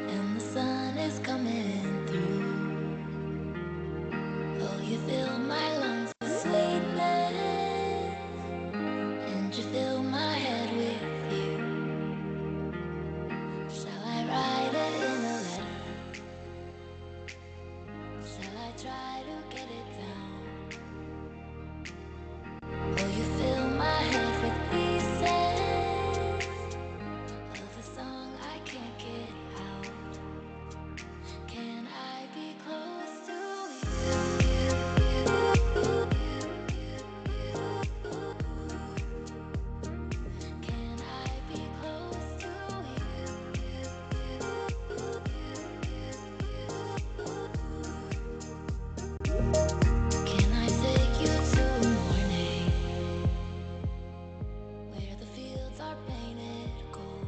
And the sun is coming through. Oh, you fill my lungs with sweetness, and you fill my head with you. Shall I write it in a letter? Shall I try to get it down? Oh, you fill my head with pieces of a song I can't get out. Can I be close to Can I be close to Can I take you to morning, where the fields are painted gold,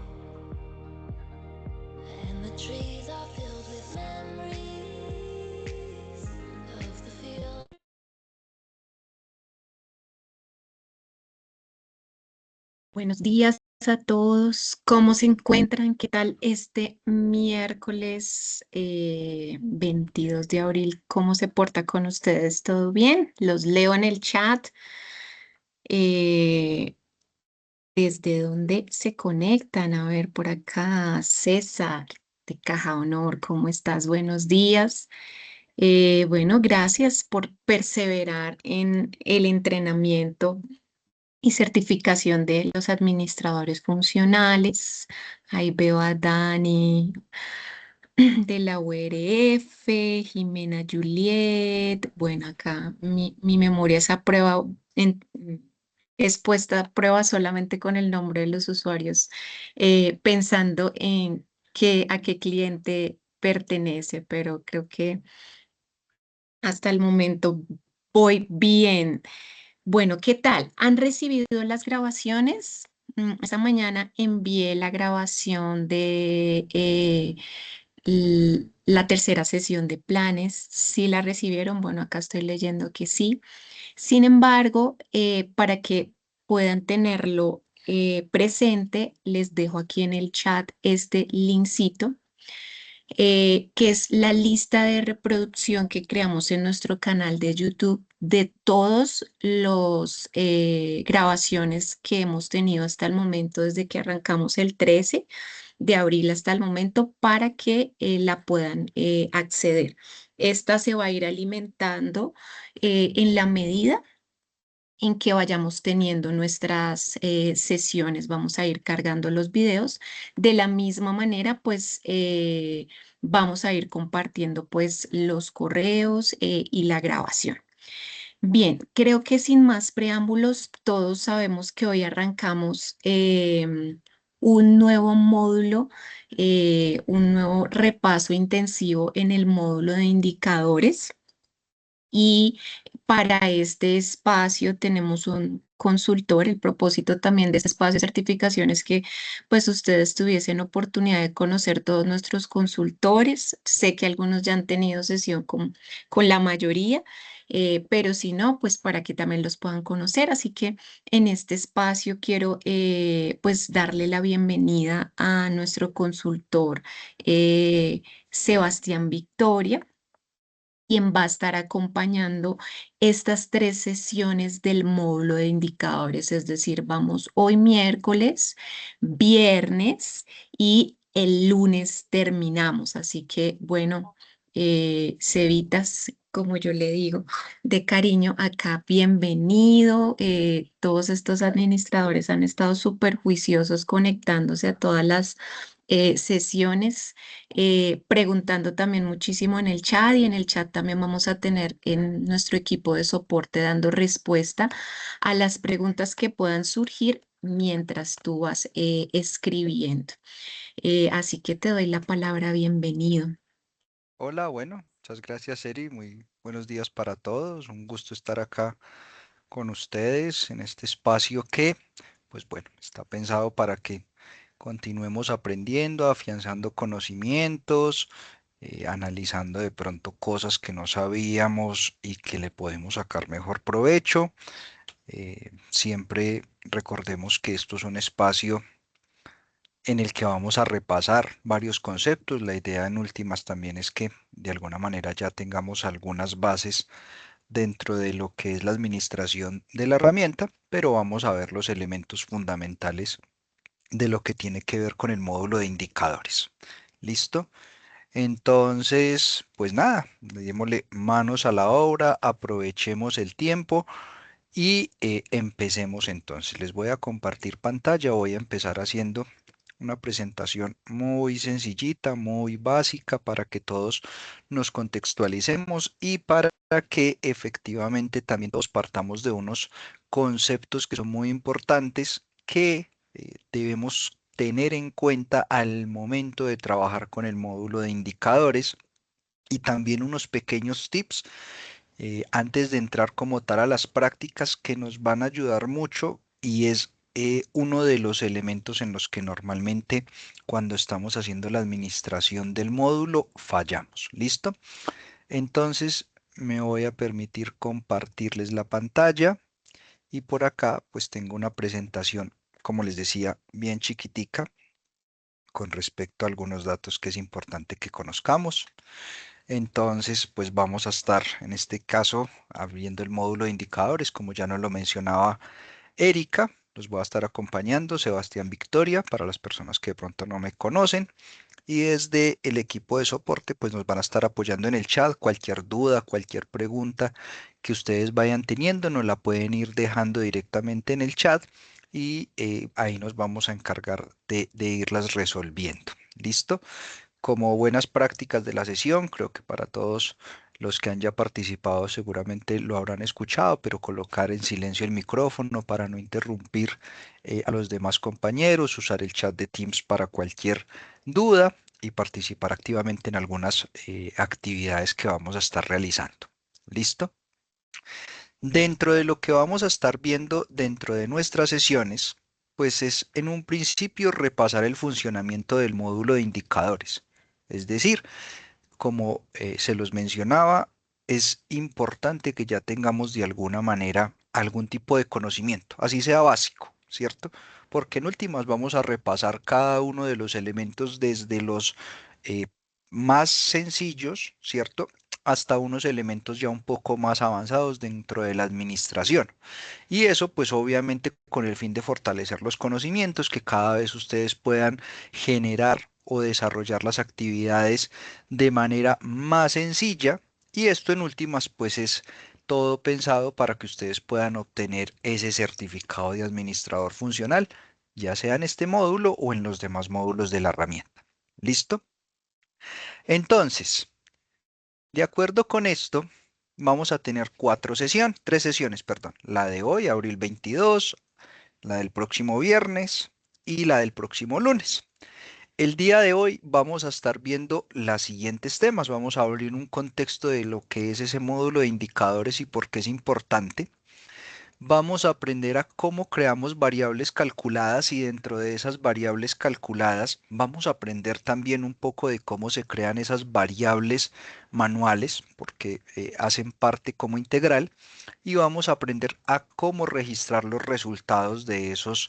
and the trees are filled with memories of the field. Buenos días a todos. ¿Cómo se encuentran? ¿Qué tal este miércoles 22 de abril? ¿Cómo se porta con ustedes? ¿Todo bien? Los leo en el chat. Eh, ¿Desde dónde se conectan? A ver, por acá, César de Caja Honor, ¿cómo estás? Buenos días. Bueno, gracias por perseverar en el entrenamiento y certificación de los administradores funcionales. Ahí veo a Dani de la URF, Jimena Juliet. Bueno, acá mi memoria es a prueba, es puesta a prueba solamente con el nombre de los usuarios, pensando a qué cliente pertenece, pero creo que hasta el momento voy bien. Bueno, ¿qué tal? ¿Han recibido las grabaciones? Esta mañana envié la grabación de la tercera sesión de planes. Si la recibieron, bueno, acá estoy leyendo que sí. Sin embargo, para que puedan tenerlo presente, les dejo aquí en el chat este linkcito, que es la lista de reproducción que creamos en nuestro canal de YouTube de todos los grabaciones que hemos tenido hasta el momento, desde que arrancamos el 13 de abril hasta el momento, para que la puedan acceder. Esta se va a ir alimentando en la medida en que vayamos teniendo nuestras sesiones. Vamos a ir cargando los videos. De la misma manera, pues vamos a ir compartiendo pues los correos y la grabación. Bien, creo que sin más preámbulos, todos sabemos que hoy arrancamos un nuevo módulo, un nuevo repaso intensivo en el módulo de indicadores. Y para este espacio tenemos un consultor. El propósito también de este espacio de certificación es que pues ustedes tuviesen oportunidad de conocer todos nuestros consultores. Sé que algunos ya han tenido sesión con la mayoría, pero si no, pues para que también los puedan conocer. Así que en este espacio quiero pues darle la bienvenida a nuestro consultor Sebastián Victoria, quien va a estar acompañando estas 3 sesiones del módulo de indicadores. Es decir, vamos hoy miércoles, viernes y el lunes terminamos. Así que, bueno, Cevitas, como yo le digo, de cariño, acá bienvenido. Todos estos administradores han estado súper juiciosos conectándose a todas las sesiones, preguntando también muchísimo en el chat, y en el chat también vamos a tener en nuestro equipo de soporte dando respuesta a las preguntas que puedan surgir mientras tú vas escribiendo. Así que te doy la palabra, bienvenido. Hola, bueno, muchas gracias, Eri. Muy buenos días para todos. Un gusto estar acá con ustedes en este espacio que, pues bueno, está pensado para que continuemos aprendiendo, afianzando conocimientos, analizando de pronto cosas que no sabíamos y que le podemos sacar mejor provecho. Siempre recordemos que esto es un espacio en el que vamos a repasar varios conceptos. La idea en últimas también es que de alguna manera ya tengamos algunas bases dentro de lo que es la administración de la herramienta, pero vamos a ver los elementos fundamentales de lo que tiene que ver con el módulo de indicadores. ¿Listo? Entonces, pues nada, démosle manos a la obra, aprovechemos el tiempo y empecemos entonces. Les voy a compartir pantalla, voy a empezar haciendo una presentación muy sencillita, muy básica para que todos nos contextualicemos y para que efectivamente también todos partamos de unos conceptos que son muy importantes que debemos tener en cuenta al momento de trabajar con el módulo de indicadores y también unos pequeños tips antes de entrar como tal a las prácticas que nos van a ayudar mucho y es uno de los elementos en los que normalmente cuando estamos haciendo la administración del módulo fallamos. ¿Listo? Entonces me voy a permitir compartirles la pantalla y por acá pues tengo una presentación, como les decía, bien chiquitica con respecto a algunos datos que es importante que conozcamos. Entonces, pues vamos a estar en este caso abriendo el módulo de indicadores, como ya nos lo mencionaba Erika. Los voy a estar acompañando, Sebastián Victoria, para las personas que de pronto no me conocen. Y desde el equipo de soporte, pues nos van a estar apoyando en el chat. Cualquier duda, cualquier pregunta que ustedes vayan teniendo, nos la pueden ir dejando directamente en el chat y ahí nos vamos a encargar de irlas resolviendo. ¿Listo? Como buenas prácticas de la sesión, creo que para todos Los que han ya participado seguramente lo habrán escuchado, pero colocar en silencio el micrófono para no interrumpir a los demás compañeros, usar el chat de Teams para cualquier duda y participar activamente en algunas actividades que vamos a estar realizando. ¿Listo? Dentro de lo que vamos a estar viendo dentro de nuestras sesiones, pues es en un principio repasar el funcionamiento del módulo de indicadores. Es decir, como se los mencionaba, es importante que ya tengamos de alguna manera algún tipo de conocimiento, así sea básico, ¿cierto? Porque en últimas vamos a repasar cada uno de los elementos desde los eh, más sencillos, ¿cierto? Hasta unos elementos ya un poco más avanzados dentro de la administración. Y eso pues obviamente con el fin de fortalecer los conocimientos, que cada vez ustedes puedan generar o desarrollar las actividades de manera más sencilla. Y esto en últimas pues es todo pensado para que ustedes puedan obtener ese certificado de administrador funcional, ya sea en este módulo o en los demás módulos de la herramienta. ¿Listo? Entonces, de acuerdo con esto, vamos a tener tres sesiones, perdón. La de hoy, abril 22, la del próximo viernes y la del próximo lunes. El día de hoy vamos a estar viendo los siguientes temas. Vamos a abrir un contexto de lo que es ese módulo de indicadores y por qué es importante. Vamos a aprender a cómo creamos variables calculadas y dentro de esas variables calculadas vamos a aprender también un poco de cómo se crean esas variables manuales porque hacen parte como integral y vamos a aprender a cómo registrar los resultados de esos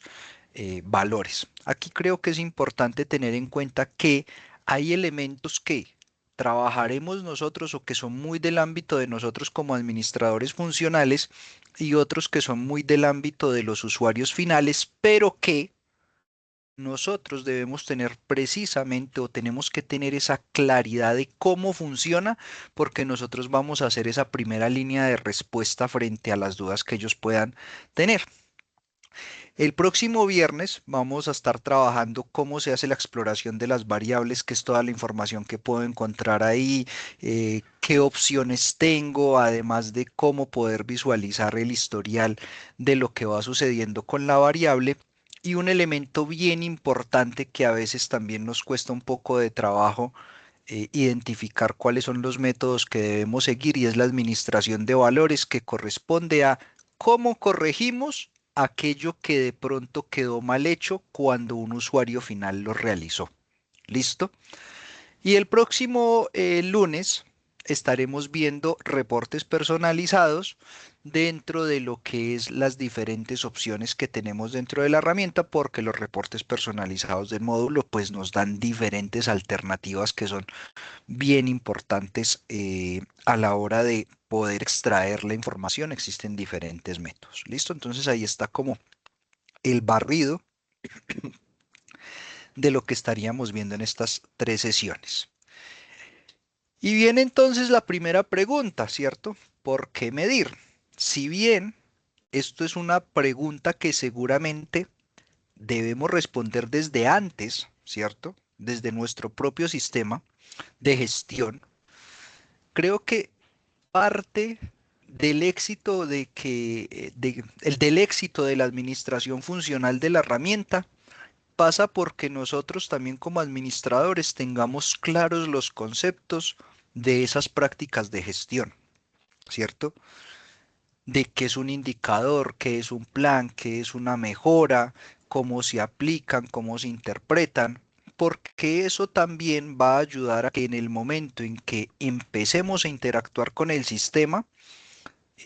valores. Aquí creo que es importante tener en cuenta que hay elementos que trabajaremos nosotros o que son muy del ámbito de nosotros como administradores funcionales y otros que son muy del ámbito de los usuarios finales, pero que nosotros debemos tener precisamente o tenemos que tener esa claridad de cómo funciona, porque nosotros vamos a hacer esa primera línea de respuesta frente a las dudas que ellos puedan tener. El próximo viernes vamos a estar trabajando cómo se hace la exploración de las variables, que es toda la información que puedo encontrar ahí, qué opciones tengo, además de cómo poder visualizar el historial de lo que va sucediendo con la variable. Y un elemento bien importante que a veces también nos cuesta un poco de trabajo identificar cuáles son los métodos que debemos seguir y es la administración de valores que corresponde a cómo corregimos aquello que de pronto quedó mal hecho cuando un usuario final lo realizó. ¿Listo? Y el próximo lunes estaremos viendo reportes personalizados dentro de lo que es las diferentes opciones que tenemos dentro de la herramienta, porque los reportes personalizados del módulo pues nos dan diferentes alternativas que son bien importantes a la hora de poder extraer la información. Existen diferentes métodos. ¿Listo? Entonces ahí está como el barrido de lo que estaríamos viendo en estas tres sesiones. Y viene entonces la primera pregunta, ¿cierto? ¿Por qué medir? Si bien esto es una pregunta que seguramente debemos responder desde antes, ¿cierto? Desde nuestro propio sistema de gestión, creo que parte del éxito del éxito de la administración funcional de la herramienta pasa porque nosotros también como administradores tengamos claros los conceptos de esas prácticas de gestión, ¿cierto? De qué es un indicador, qué es un plan, qué es una mejora, cómo se aplican, cómo se interpretan, porque eso también va a ayudar a que en el momento en que empecemos a interactuar con el sistema,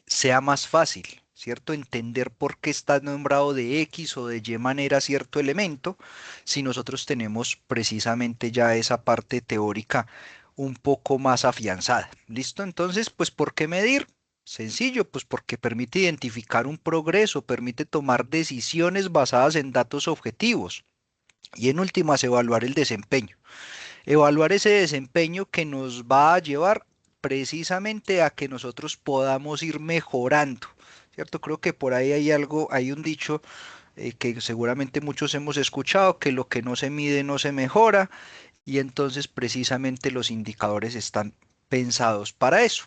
sea más fácil, ¿cierto? Entender por qué está nombrado de X o de Y manera cierto elemento, si nosotros tenemos precisamente ya esa parte teórica un poco más afianzada. ¿Listo? Entonces, pues, ¿por qué medir? Sencillo, pues porque permite identificar un progreso, permite tomar decisiones basadas en datos objetivos y en últimas evaluar el desempeño. Evaluar ese desempeño que nos va a llevar precisamente a que nosotros podamos ir mejorando, ¿cierto? Creo que por ahí hay algo, hay un dicho que seguramente muchos hemos escuchado, que lo que no se mide no se mejora, y entonces precisamente los indicadores están pensados para eso.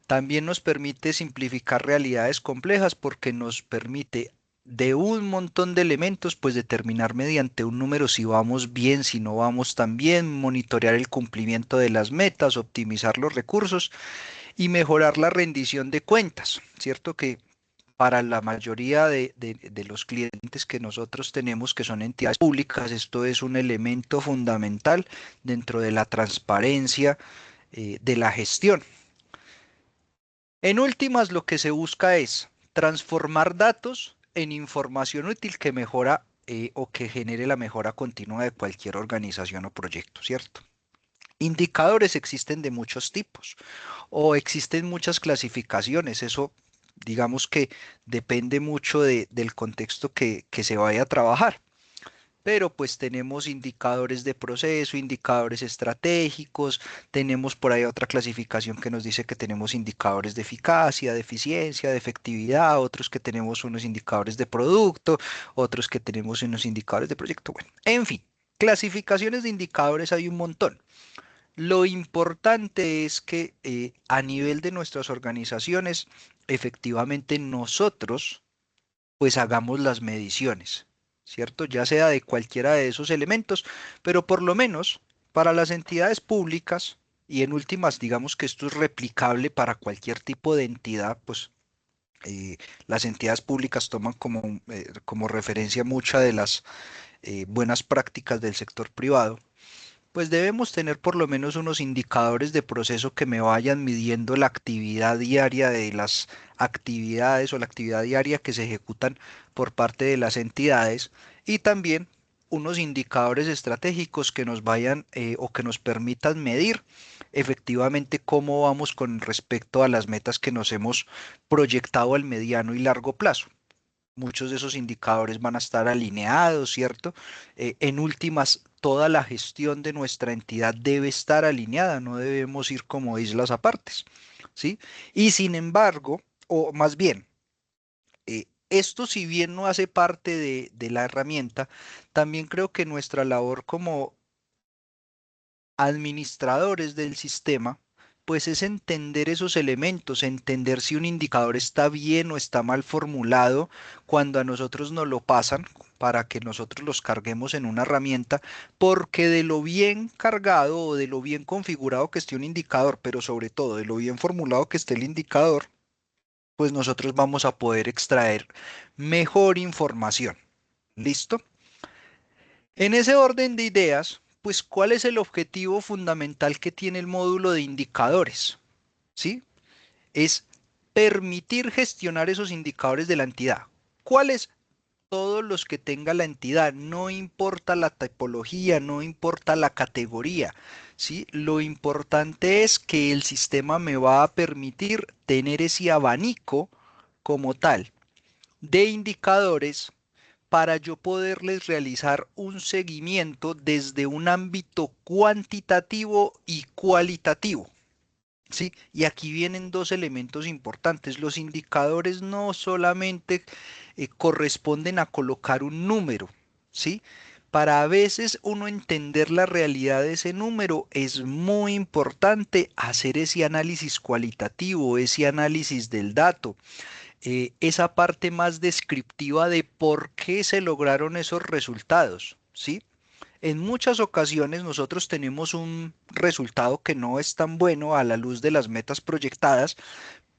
También nos permite simplificar realidades complejas porque nos permite de un montón de elementos, pues determinar mediante un número si vamos bien, si no vamos tan bien, monitorear el cumplimiento de las metas, optimizar los recursos y mejorar la rendición de cuentas, ¿cierto? Que para la mayoría de los clientes que nosotros tenemos, que son entidades públicas, esto es un elemento fundamental dentro de la transparencia de la gestión. En últimas, lo que se busca es transformar datos en información útil que mejora o que genere la mejora continua de cualquier organización o proyecto, ¿cierto? Indicadores existen de muchos tipos o existen muchas clasificaciones. Eso, digamos que depende mucho del contexto que se vaya a trabajar. Pero pues tenemos indicadores de proceso, indicadores estratégicos, tenemos por ahí otra clasificación que nos dice que tenemos indicadores de eficacia, de eficiencia, de efectividad, otros que tenemos unos indicadores de producto, otros que tenemos unos indicadores de proyecto. Bueno, en fin, clasificaciones de indicadores hay un montón. Lo importante es que a nivel de nuestras organizaciones, efectivamente nosotros pues hagamos las mediciones, ¿cierto? Ya sea de cualquiera de esos elementos, pero por lo menos para las entidades públicas y en últimas, digamos que esto es replicable para cualquier tipo de entidad, pues las entidades públicas toman como referencia muchas de las buenas prácticas del sector privado, pues debemos tener por lo menos unos indicadores de proceso que me vayan midiendo la actividad diaria de las actividades o la actividad diaria que se ejecutan por parte de las entidades y también unos indicadores estratégicos que nos vayan o que nos permitan medir efectivamente cómo vamos con respecto a las metas que nos hemos proyectado al mediano y largo plazo. Muchos de esos indicadores van a estar alineados, ¿cierto? En últimas, toda la gestión de nuestra entidad debe estar alineada, no debemos ir como islas apartes, ¿sí? Y sin embargo, o más bien, esto si bien no hace parte de la herramienta, también creo que nuestra labor como administradores del sistema, pues es entender esos elementos, entender si un indicador está bien o está mal formulado cuando a nosotros nos lo pasan para que nosotros los carguemos en una herramienta, porque de lo bien cargado o de lo bien configurado que esté un indicador, pero sobre todo de lo bien formulado que esté el indicador, pues nosotros vamos a poder extraer mejor información. ¿Listo? En ese orden de ideas, pues, ¿cuál es el objetivo fundamental que tiene el módulo de indicadores? ¿Sí? Es permitir gestionar esos indicadores de la entidad. ¿Cuáles? Todos los que tenga la entidad, no importa la tipología, no importa la categoría, ¿sí? Lo importante es que el sistema me va a permitir tener ese abanico como tal de indicadores para yo poderles realizar un seguimiento desde un ámbito cuantitativo y cualitativo. ¿Sí? Y aquí vienen dos elementos importantes. Los indicadores no solamente corresponden a colocar un número, ¿sí? Para a veces uno entender la realidad de ese número es muy importante hacer ese análisis cualitativo, ese análisis del dato, esa parte más descriptiva de por qué se lograron esos resultados, ¿sí? En muchas ocasiones nosotros tenemos un resultado que no es tan bueno a la luz de las metas proyectadas,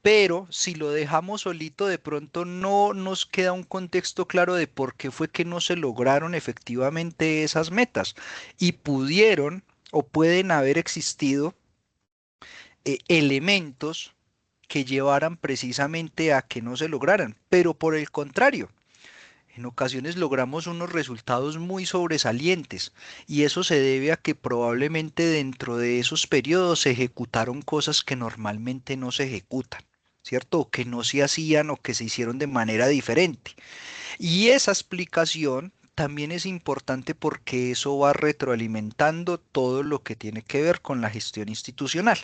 pero si lo dejamos solito, de pronto no nos queda un contexto claro de por qué fue que no se lograron efectivamente esas metas y pudieron o pueden haber existido elementos que llevaran precisamente a que no se lograran, pero por el contrario, en ocasiones logramos unos resultados muy sobresalientes y eso se debe a que probablemente dentro de esos periodos se ejecutaron cosas que normalmente no se ejecutan, ¿cierto? O que no se hacían o que se hicieron de manera diferente. Y esa explicación también es importante porque eso va retroalimentando todo lo que tiene que ver con la gestión institucional.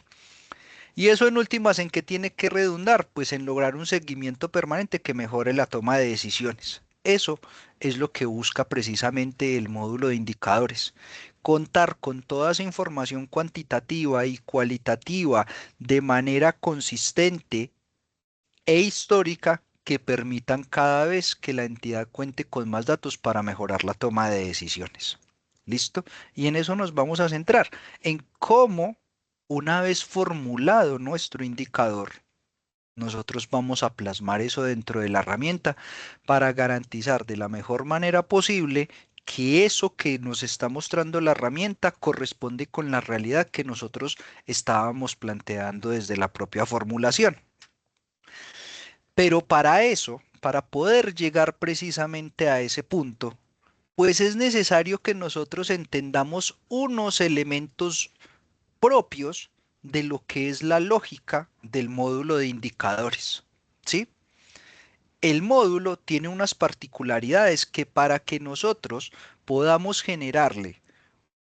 Y eso en últimas, ¿en qué tiene que redundar? Pues en lograr un seguimiento permanente que mejore la toma de decisiones. Eso es lo que busca precisamente el módulo de indicadores. Contar con toda esa información cuantitativa y cualitativa de manera consistente e histórica que permitan cada vez que la entidad cuente con más datos para mejorar la toma de decisiones. ¿Listo? Y en eso nos vamos a centrar, en cómo, una vez formulado nuestro indicador, nosotros vamos a plasmar eso dentro de la herramienta para garantizar de la mejor manera posible que eso que nos está mostrando la herramienta corresponde con la realidad que nosotros estábamos planteando desde la propia formulación. Pero para eso, para poder llegar precisamente a ese punto, pues es necesario que nosotros entendamos unos elementos propios de lo que es la lógica del módulo de indicadores, ¿sí? El módulo tiene unas particularidades que para que nosotros podamos generarle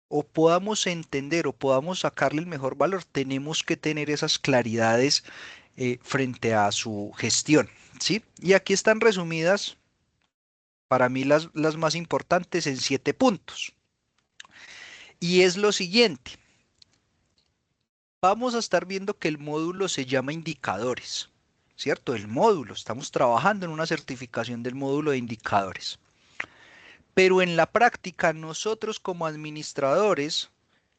o podamos entender o podamos sacarle el mejor valor, tenemos que tener esas claridades frente a su gestión, ¿sí? Y aquí están resumidas para mí las más importantes en 7 puntos. Y es lo siguiente. Vamos a estar viendo que el módulo se llama indicadores, ¿cierto? El módulo, estamos trabajando en una certificación del módulo de indicadores. Pero en la práctica, nosotros como administradores,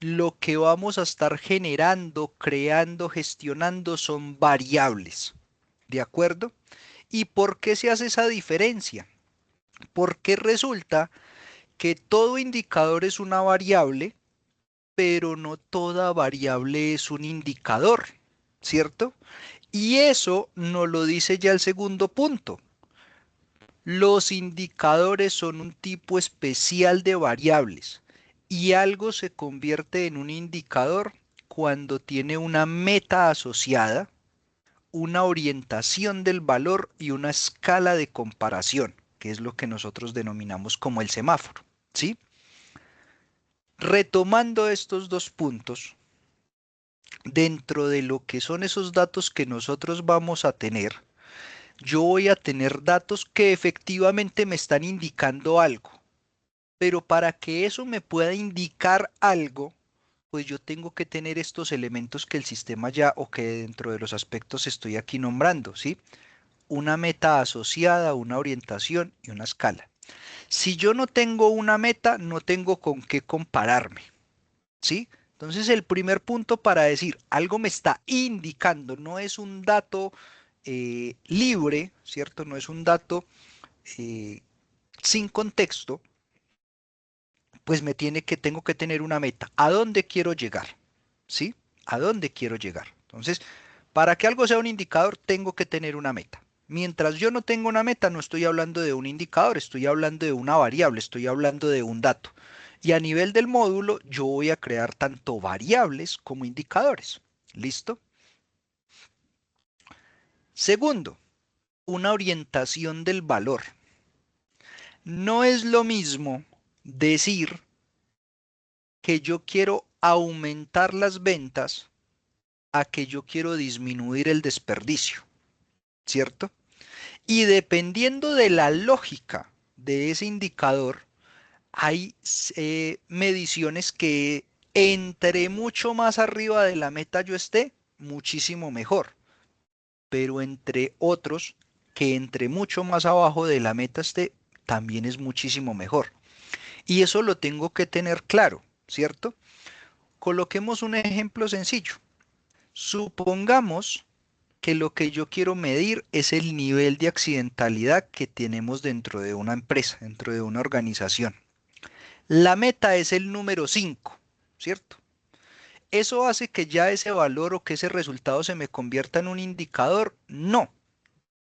lo que vamos a estar generando, creando, gestionando son variables, ¿de acuerdo? ¿Y por qué se hace esa diferencia? Porque resulta que todo indicador es una variable, pero no toda variable es un indicador, ¿cierto? Y eso nos lo dice ya el segundo punto. Los indicadores son un tipo especial de variables y algo se convierte en un indicador cuando tiene una meta asociada, una orientación del valor y una escala de comparación, que es lo que nosotros denominamos como el semáforo, ¿sí? Retomando estos dos puntos, dentro de lo que son esos datos que nosotros vamos a tener, yo voy a tener datos que efectivamente me están indicando algo, pero para que eso me pueda indicar algo, pues yo tengo que tener estos elementos que el sistema ya o que dentro de los aspectos estoy aquí nombrando, ¿sí? Una meta asociada, una orientación y una escala. Si yo no tengo una meta, no tengo con qué compararme, ¿sí? Entonces el primer punto para decir algo me está indicando, no es un dato libre, ¿cierto? No es un dato eh, sin contexto, pues tengo que tener una meta. ¿A dónde quiero llegar? ¿Sí? ¿A dónde quiero llegar? Entonces, para que algo sea un indicador, tengo que tener una meta. Mientras yo no tengo una meta, no estoy hablando de un indicador, estoy hablando de una variable, estoy hablando de un dato. Y a nivel del módulo, yo voy a crear tanto variables como indicadores. ¿Listo? Segundo, una orientación del valor. No es lo mismo decir que yo quiero aumentar las ventas a que yo quiero disminuir el desperdicio, ¿cierto? Y dependiendo de la lógica de ese indicador, hay mediciones que entre mucho más arriba de la meta yo esté, muchísimo mejor. Pero entre otros, que entre mucho más abajo de la meta esté, también es muchísimo mejor. Y eso lo tengo que tener claro, ¿cierto? Coloquemos un ejemplo sencillo. Supongamos que lo que yo quiero medir es el nivel de accidentalidad que tenemos dentro de una empresa, dentro de una organización. La meta es el número 5, ¿cierto? ¿Eso hace que ya ese valor o que ese resultado se me convierta en un indicador? No,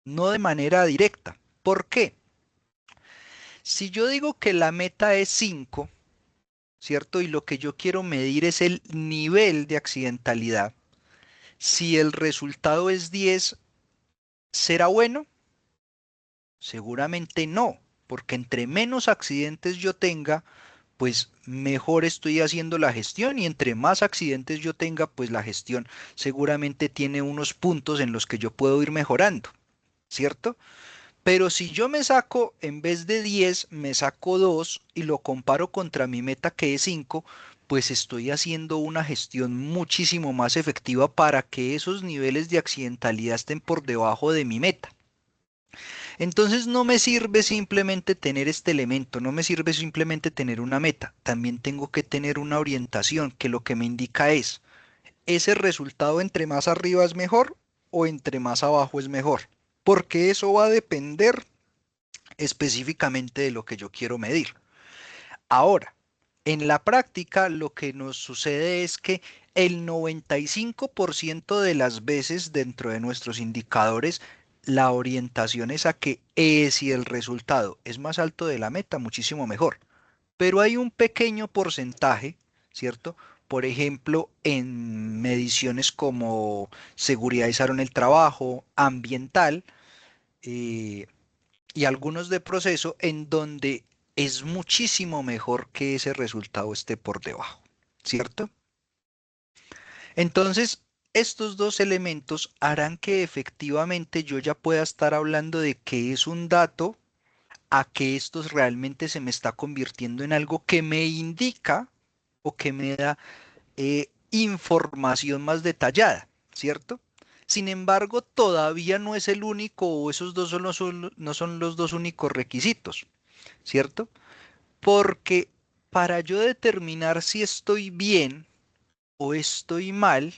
no de manera directa. ¿Por qué? Si yo digo que la meta es 5, ¿cierto? Y lo que yo quiero medir es el nivel de accidentalidad. Si el resultado es 10, ¿será bueno? Seguramente no, porque entre menos accidentes yo tenga, pues mejor estoy haciendo la gestión y entre más accidentes yo tenga, pues la gestión seguramente tiene unos puntos en los que yo puedo ir mejorando, ¿cierto? Pero si yo me saco, en vez de 10, me saco 2 y lo comparo contra mi meta que es 5, pues estoy haciendo una gestión muchísimo más efectiva para que esos niveles de accidentalidad estén por debajo de mi meta. Entonces no me sirve simplemente tener este elemento, no me sirve simplemente tener una meta, también tengo que tener una orientación que lo que me indica es, ¿ese resultado entre más arriba es mejor o entre más abajo es mejor? Porque eso va a depender específicamente de lo que yo quiero medir. Ahora, en la práctica lo que nos sucede es que el 95% de las veces dentro de nuestros indicadores la orientación es a que si el resultado es más alto de la meta, muchísimo mejor. Pero hay un pequeño porcentaje, ¿cierto? Por ejemplo, en mediciones como seguridad y salud en el trabajo, ambiental, eh, y algunos de proceso en donde es muchísimo mejor que ese resultado esté por debajo, ¿cierto? Entonces, estos dos elementos harán que efectivamente yo ya pueda estar hablando de qué es un dato a que esto realmente se me está convirtiendo en algo que me indica o que me da información más detallada, ¿cierto? Sin embargo, todavía no es el único o esos dos no son los dos únicos requisitos. ¿Cierto? Porque para yo determinar si estoy bien o estoy mal,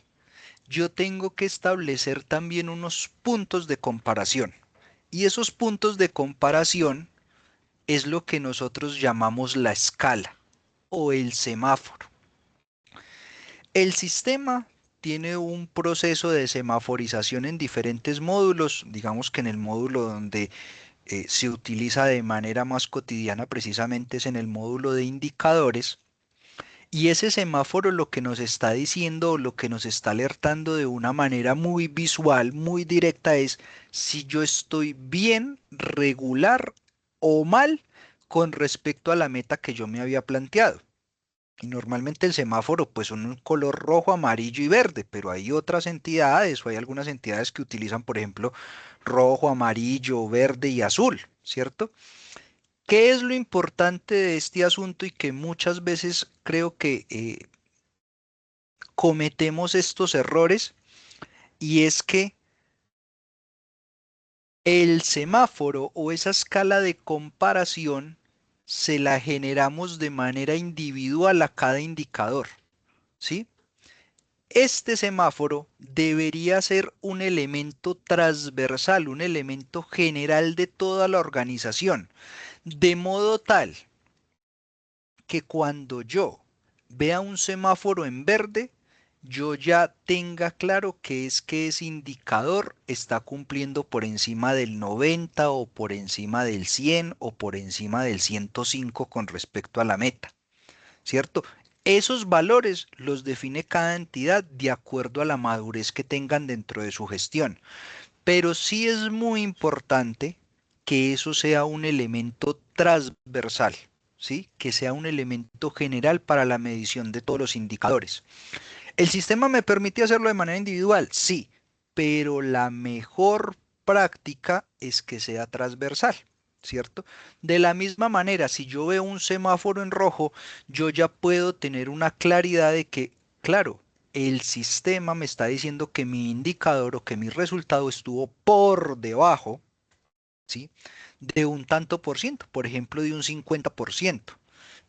yo tengo que establecer también unos puntos de comparación. Y esos puntos de comparación es lo que nosotros llamamos la escala o el semáforo. El sistema tiene un proceso de semaforización en diferentes módulos. Digamos que en el módulo donde se utiliza de manera más cotidiana precisamente es en el módulo de indicadores. Y ese semáforo lo que nos está diciendo o lo que nos está alertando de una manera muy visual, muy directa es si yo estoy bien, regular o mal con respecto a la meta que yo me había planteado. Y normalmente el semáforo pues son un color rojo, amarillo y verde, pero hay otras entidades o hay algunas entidades que utilizan, por ejemplo, rojo, amarillo, verde y azul, ¿cierto? ¿Qué es lo importante de este asunto y que muchas veces creo que cometemos estos errores? Y es que el semáforo o esa escala de comparación se la generamos de manera individual a cada indicador, ¿sí? Este semáforo debería ser un elemento transversal, un elemento general de toda la organización, de modo tal que cuando yo vea un semáforo en verde, yo ya tenga claro que ese indicador está cumpliendo por encima del 90 o por encima del 100 o por encima del 105 con respecto a la meta, ¿cierto? Esos valores los define cada entidad de acuerdo a la madurez que tengan dentro de su gestión, pero sí es muy importante que eso sea un elemento transversal, ¿sí? Que sea un elemento general para la medición de todos los indicadores. ¿El sistema me permite hacerlo de manera individual? Sí, pero la mejor práctica es que sea transversal, ¿cierto? De la misma manera, si yo veo un semáforo en rojo, yo ya puedo tener una claridad de que, claro, el sistema me está diciendo que mi indicador o que mi resultado estuvo por debajo, ¿sí? De un tanto por ciento, por ejemplo, de un 50%.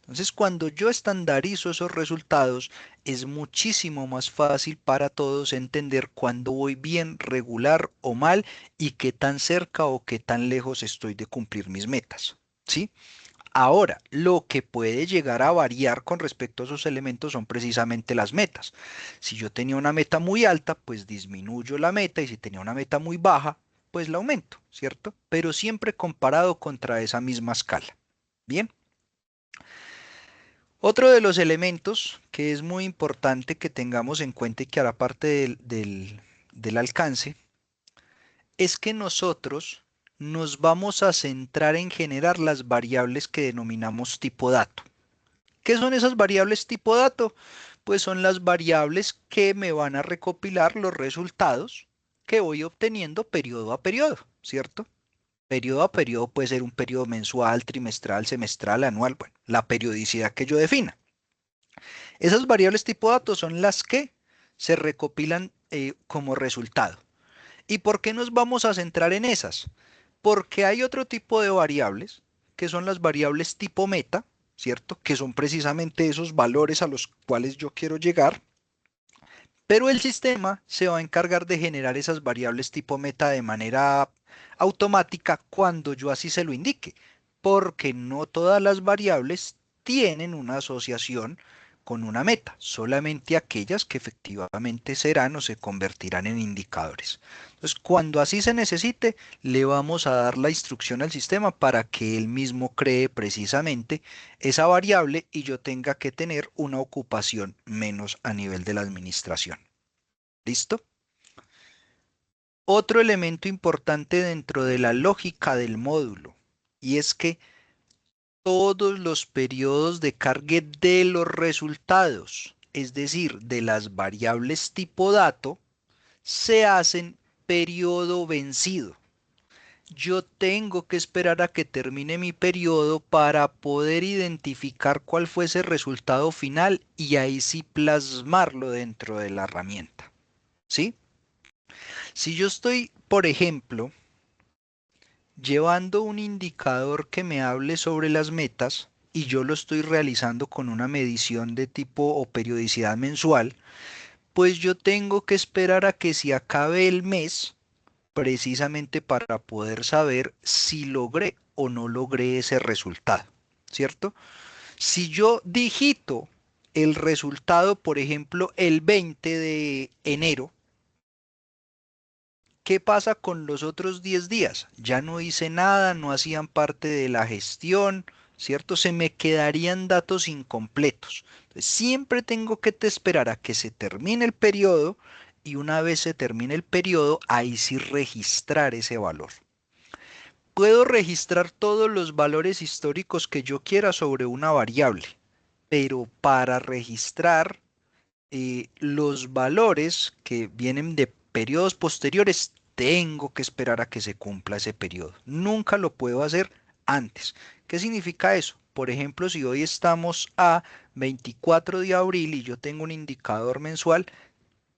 Entonces, cuando yo estandarizo esos resultados, es muchísimo más fácil para todos entender cuándo voy bien, regular o mal y qué tan cerca o qué tan lejos estoy de cumplir mis metas. ¿Sí? Ahora, lo que puede llegar a variar con respecto a esos elementos son precisamente las metas. Si yo tenía una meta muy alta, pues disminuyo la meta y si tenía una meta muy baja, pues la aumento, ¿cierto? Pero siempre comparado contra esa misma escala. Bien. Otro de los elementos que es muy importante que tengamos en cuenta y que hará parte del alcance es que nosotros nos vamos a centrar en generar las variables que denominamos tipo dato. ¿Qué son esas variables tipo dato? Pues son las variables que me van a recopilar los resultados que voy obteniendo periodo a periodo, ¿cierto? Periodo a periodo puede ser un periodo mensual, trimestral, semestral, anual, bueno, la periodicidad que yo defina. Esas variables tipo datos son las que se recopilan como resultado. ¿Y por qué nos vamos a centrar en esas? Porque hay otro tipo de variables, que son las variables tipo meta, ¿cierto? Que son precisamente esos valores a los cuales yo quiero llegar, pero el sistema se va a encargar de generar esas variables tipo meta de manera automática cuando yo así se lo indique, porque no todas las variables tienen una asociación con una meta, solamente aquellas que efectivamente serán o se convertirán en indicadores. Entonces, cuando así se necesite, le vamos a dar la instrucción al sistema para que él mismo cree precisamente esa variable y yo tenga que tener una ocupación menos a nivel de la administración. ¿Listo? Otro elemento importante dentro de la lógica del módulo, y es que todos los periodos de cargue de los resultados, es decir, de las variables tipo dato, se hacen periodo vencido. Yo tengo que esperar a que termine mi periodo para poder identificar cuál fue ese resultado final y ahí sí plasmarlo dentro de la herramienta. ¿Sí? Si yo estoy, por ejemplo, llevando un indicador que me hable sobre las metas y yo lo estoy realizando con una medición de tipo o periodicidad mensual, pues yo tengo que esperar a que se acabe el mes precisamente para poder saber si logré o no logré ese resultado, ¿cierto? Si yo digito el resultado, por ejemplo, el 20 de enero, ¿qué pasa con los otros 10 días? Ya no hice nada, no hacían parte de la gestión, ¿cierto? Se me quedarían datos incompletos. Entonces, siempre tengo que esperar a que se termine el periodo y una vez se termine el periodo, ahí sí registrar ese valor. Puedo registrar todos los valores históricos que yo quiera sobre una variable, pero para registrar los valores que vienen de periodos posteriores, tengo que esperar a que se cumpla ese periodo. Nunca lo puedo hacer antes. ¿Qué significa eso? Por ejemplo, si hoy estamos a 24 de abril y yo tengo un indicador mensual,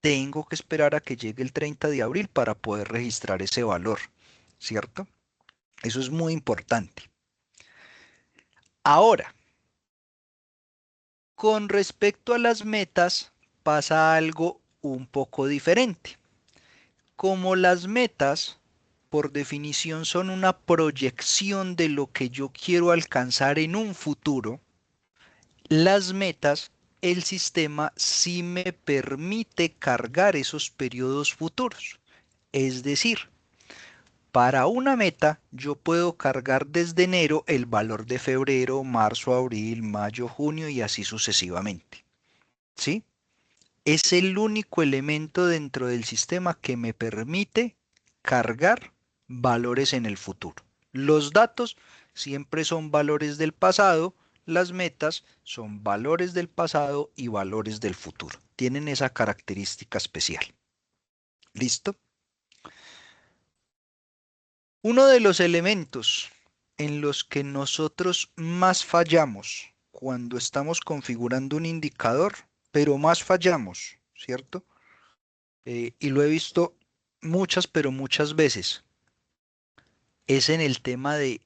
tengo que esperar a que llegue el 30 de abril para poder registrar ese valor, ¿cierto? Eso es muy importante. Ahora, con respecto a las metas, pasa algo un poco diferente. Como las metas, por definición, son una proyección de lo que yo quiero alcanzar en un futuro, las metas, el sistema sí me permite cargar esos periodos futuros. Es decir, para una meta, yo puedo cargar desde enero el valor de febrero, marzo, abril, mayo, junio y así sucesivamente. ¿Sí? Es el único elemento dentro del sistema que me permite cargar valores en el futuro. Los datos siempre son valores del pasado, las metas son valores del pasado y valores del futuro. Tienen esa característica especial. ¿Listo? Uno de los elementos en los que nosotros más fallamos cuando estamos configurando un indicador, pero más fallamos, ¿cierto? Y lo he visto muchas, pero muchas veces, es en el tema de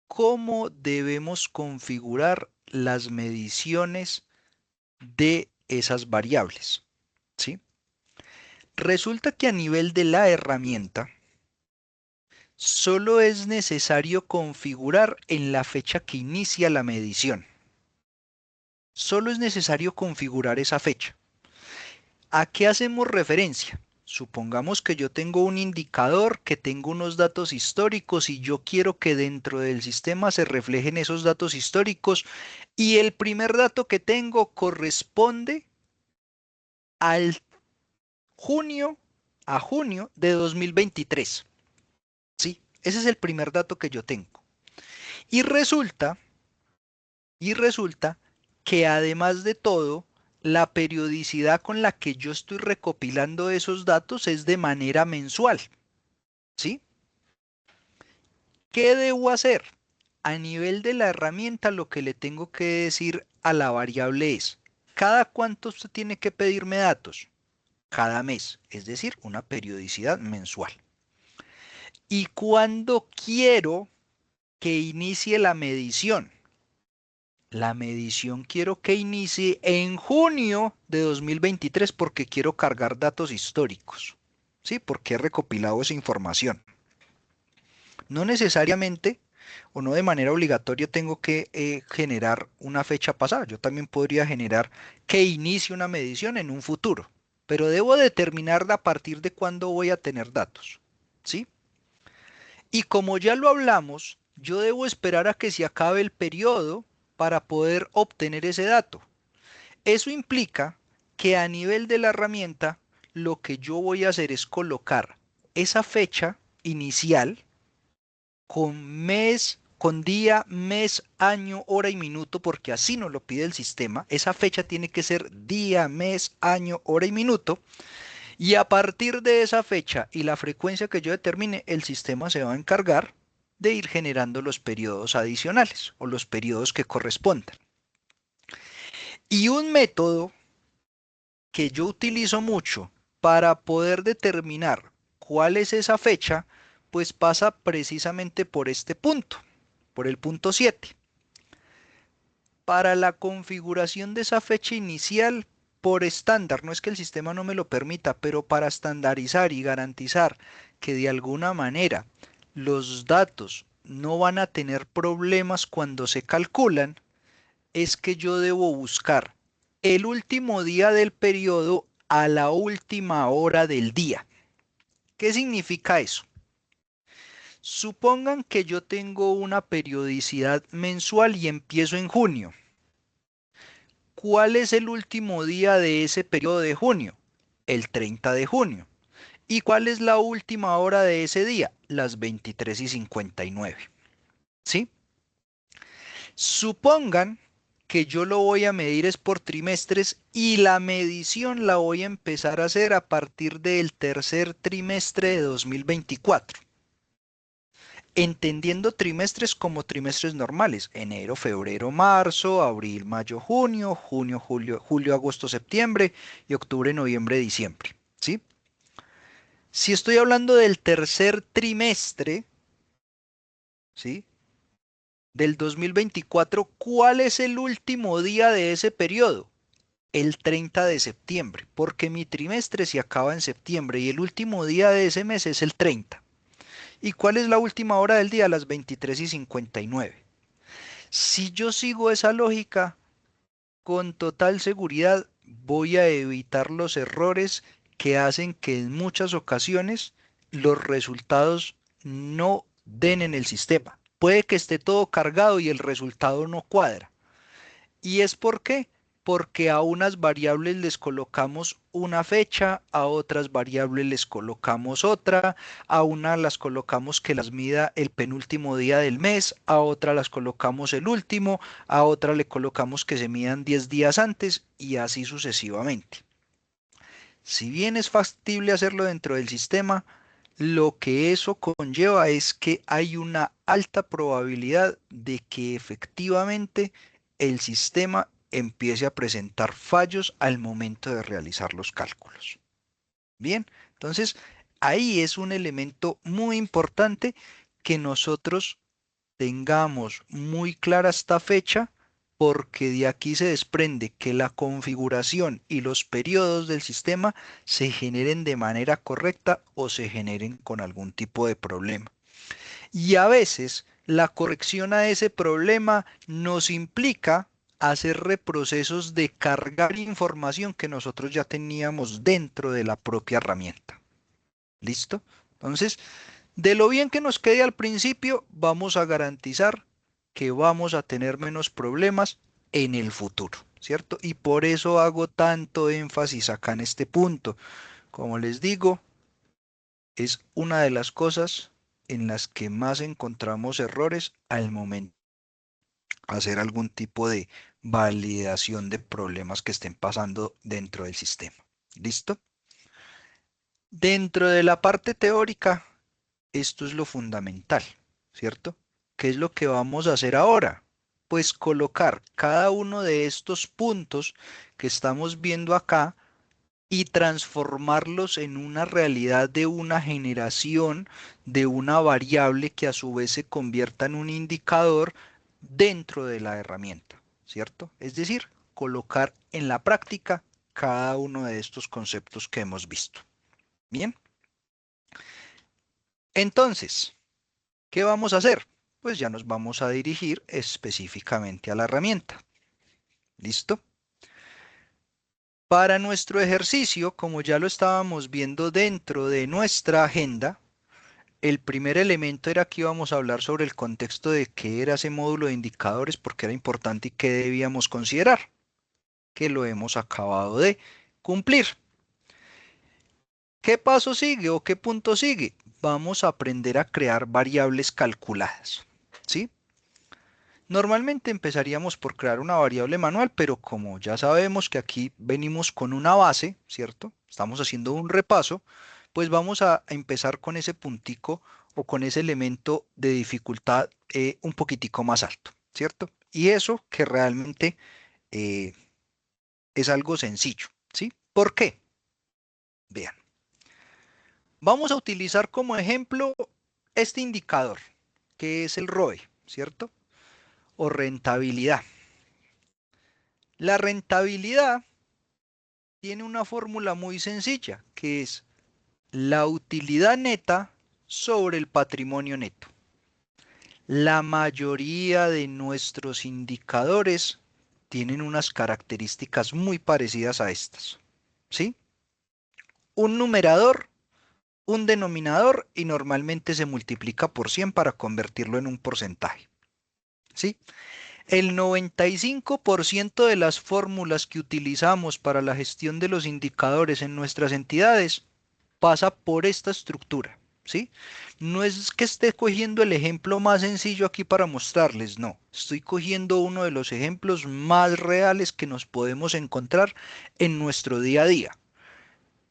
cómo debemos configurar las mediciones de esas variables, ¿sí? Resulta que a nivel de la herramienta, solo es necesario configurar en la fecha que inicia la medición. Solo es necesario configurar esa fecha. ¿A qué hacemos referencia? Supongamos que yo tengo un indicador, que tengo unos datos históricos y yo quiero que dentro del sistema se reflejen esos datos históricos y el primer dato que tengo corresponde al junio, a junio de 2023. ¿Sí? Ese es el primer dato que yo tengo. Y resulta, y resulta que además de todo, la periodicidad con la que yo estoy recopilando esos datos es de manera mensual. ¿Sí? ¿Qué debo hacer? A nivel de la herramienta, lo que le tengo que decir a la variable es, ¿cada cuánto usted tiene que pedirme datos? Cada mes, es decir, una periodicidad mensual. ¿Y cuándo quiero que inicie la medición? La medición quiero que inicie en junio de 2023 porque quiero cargar datos históricos. ¿Sí? Porque he recopilado esa información. No necesariamente o no de manera obligatoria tengo que generar una fecha pasada. Yo también podría generar que inicie una medición en un futuro, pero debo determinar a partir de cuándo voy a tener datos. ¿Sí? Y como ya lo hablamos, yo debo esperar a que se acabe el periodo para poder obtener ese dato. Eso implica que a nivel de la herramienta, lo que yo voy a hacer es colocar esa fecha inicial con mes, con día, mes, año, hora y minuto, porque así nos lo pide el sistema. Esa fecha tiene que ser día, mes, año, hora y minuto. Y a partir de esa fecha y la frecuencia que yo determine, el sistema se va a encargar de ir generando los periodos adicionales o los periodos que correspondan. Y un método que yo utilizo mucho para poder determinar cuál es esa fecha, pues pasa precisamente por este punto, por el punto 7. Para la configuración de esa fecha inicial, por estándar, no es que el sistema no me lo permita, pero para estandarizar y garantizar que de alguna manera los datos no van a tener problemas cuando se calculan, es que yo debo buscar el último día del periodo a la última hora del día. ¿Qué significa eso? Supongan que yo tengo una periodicidad mensual y empiezo en junio. ¿Cuál es el último día de ese periodo de junio? El 30 de junio. ¿Y cuál es la última hora de ese día? Las 23:59. ¿Sí? Supongan que yo lo voy a medir es por trimestres y la medición la voy a empezar a hacer a partir del tercer trimestre de 2024. Entendiendo trimestres como trimestres normales, enero, febrero, marzo, abril, mayo, junio, junio, julio, julio, agosto, septiembre y octubre, noviembre, diciembre. ¿Sí? Si estoy hablando del tercer trimestre, ¿sí? Del 2024, ¿cuál es el último día de ese periodo? El 30 de septiembre, porque mi trimestre se acaba en septiembre y el último día de ese mes es el 30. ¿Y cuál es la última hora del día? Las 23:59. Si yo sigo esa lógica, con total seguridad voy a evitar los errores que hacen que en muchas ocasiones los resultados no den en el sistema. Puede que esté todo cargado y el resultado no cuadra. ¿Y es por qué? Porque a unas variables les colocamos una fecha, a otras variables les colocamos otra, a una las colocamos que las mida el penúltimo día del mes, a otra las colocamos el último, a otra le colocamos que se midan 10 días antes y así sucesivamente. Si bien es factible hacerlo dentro del sistema, lo que eso conlleva es que hay una alta probabilidad de que efectivamente el sistema empiece a presentar fallos al momento de realizar los cálculos. Bien, entonces ahí es un elemento muy importante que nosotros tengamos muy clara esta fecha porque de aquí se desprende que la configuración y los periodos del sistema se generen de manera correcta o se generen con algún tipo de problema. Y a veces la corrección a ese problema nos implica hacer reprocesos de cargar información que nosotros ya teníamos dentro de la propia herramienta. ¿Listo? Entonces, de lo bien que nos quede al principio, vamos a garantizar que vamos a tener menos problemas en el futuro, ¿cierto? Y por eso hago tanto énfasis acá en este punto. Como les digo, es una de las cosas en las que más encontramos errores al momento de hacer algún tipo de validación de problemas que estén pasando dentro del sistema. ¿Listo? Dentro de la parte teórica, esto es lo fundamental. ¿cierto? ¿Qué es lo que vamos a hacer ahora? Pues colocar cada uno de estos puntos que estamos viendo acá y transformarlos en una realidad de una generación de una variable que a su vez se convierta en un indicador dentro de la herramienta, ¿cierto? Es decir, colocar en la práctica cada uno de estos conceptos que hemos visto. Bien, entonces, ¿qué vamos a hacer? Pues ya nos vamos a dirigir específicamente a la herramienta. ¿Listo? Para nuestro ejercicio, como ya lo estábamos viendo dentro de nuestra agenda, el primer elemento era que íbamos a hablar sobre el contexto de qué era ese módulo de indicadores, por qué era importante y qué debíamos considerar, que lo hemos acabado de cumplir. ¿Qué paso sigue o qué punto sigue? Vamos a aprender a crear variables calculadas, ¿sí? Normalmente empezaríamos por crear una variable manual, pero como ya sabemos que aquí venimos con una base, ¿cierto? Estamos haciendo un repaso, pues vamos a empezar con ese puntico o con ese elemento de dificultad un poquitico más alto, ¿cierto? Y eso que realmente eh, es algo sencillo, ¿sí? ¿Por qué? Vean, vamos a utilizar como ejemplo este indicador, que es el ROE, ¿cierto? O rentabilidad. La rentabilidad tiene una fórmula muy sencilla, que es la utilidad neta sobre el patrimonio neto. La mayoría de nuestros indicadores tienen unas características muy parecidas a estas, ¿sí? Un numerador, un denominador y normalmente se multiplica por 100 para convertirlo en un porcentaje, ¿sí? El 95% de las fórmulas que utilizamos para la gestión de los indicadores en nuestras entidades pasa por esta estructura, ¿sí? No es que esté cogiendo el ejemplo más sencillo aquí para mostrarles, no. Estoy cogiendo uno de los ejemplos más reales que nos podemos encontrar en nuestro día a día.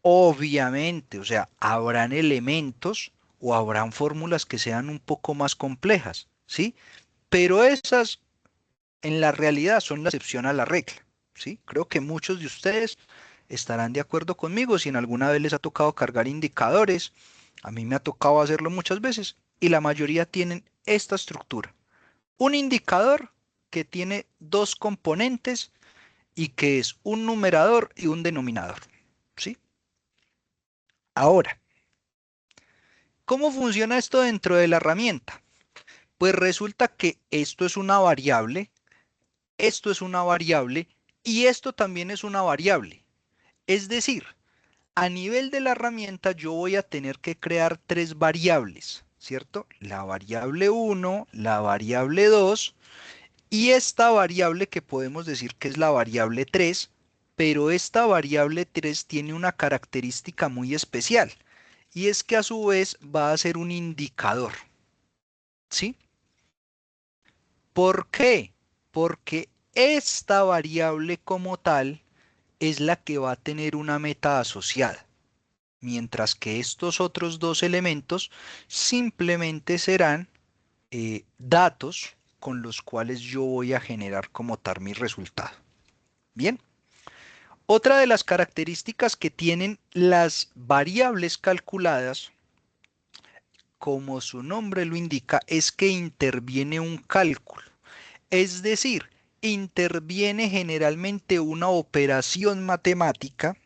Obviamente, o sea, habrán elementos o habrán fórmulas que sean un poco más complejas, ¿sí? Pero esas en la realidad son la excepción a la regla, ¿sí? Creo que muchos de ustedes estarán de acuerdo conmigo si en alguna vez les ha tocado cargar indicadores. A mí me ha tocado hacerlo muchas veces y la mayoría tienen esta estructura. Un indicador que tiene dos componentes y que es un numerador y un denominador, ¿sí? Ahora, ¿cómo funciona esto dentro de la herramienta? Pues resulta que esto es una variable, esto es una variable y esto también es una variable. Es decir, a nivel de la herramienta yo voy a tener que crear tres variables, ¿cierto? La variable 1, la variable 2 y esta variable que podemos decir que es la variable 3, pero esta variable 3 tiene una característica muy especial y es que a su vez va a ser un indicador, ¿sí? ¿Por qué? Porque esta variable como tal es la que va a tener una meta asociada, mientras que estos otros dos elementos simplemente serán datos con los cuales yo voy a generar como tal mi resultado. Bien, otra de las características que tienen las variables calculadas, como su nombre lo indica, es que interviene un cálculo. Es decir, interviene generalmente una operación matemática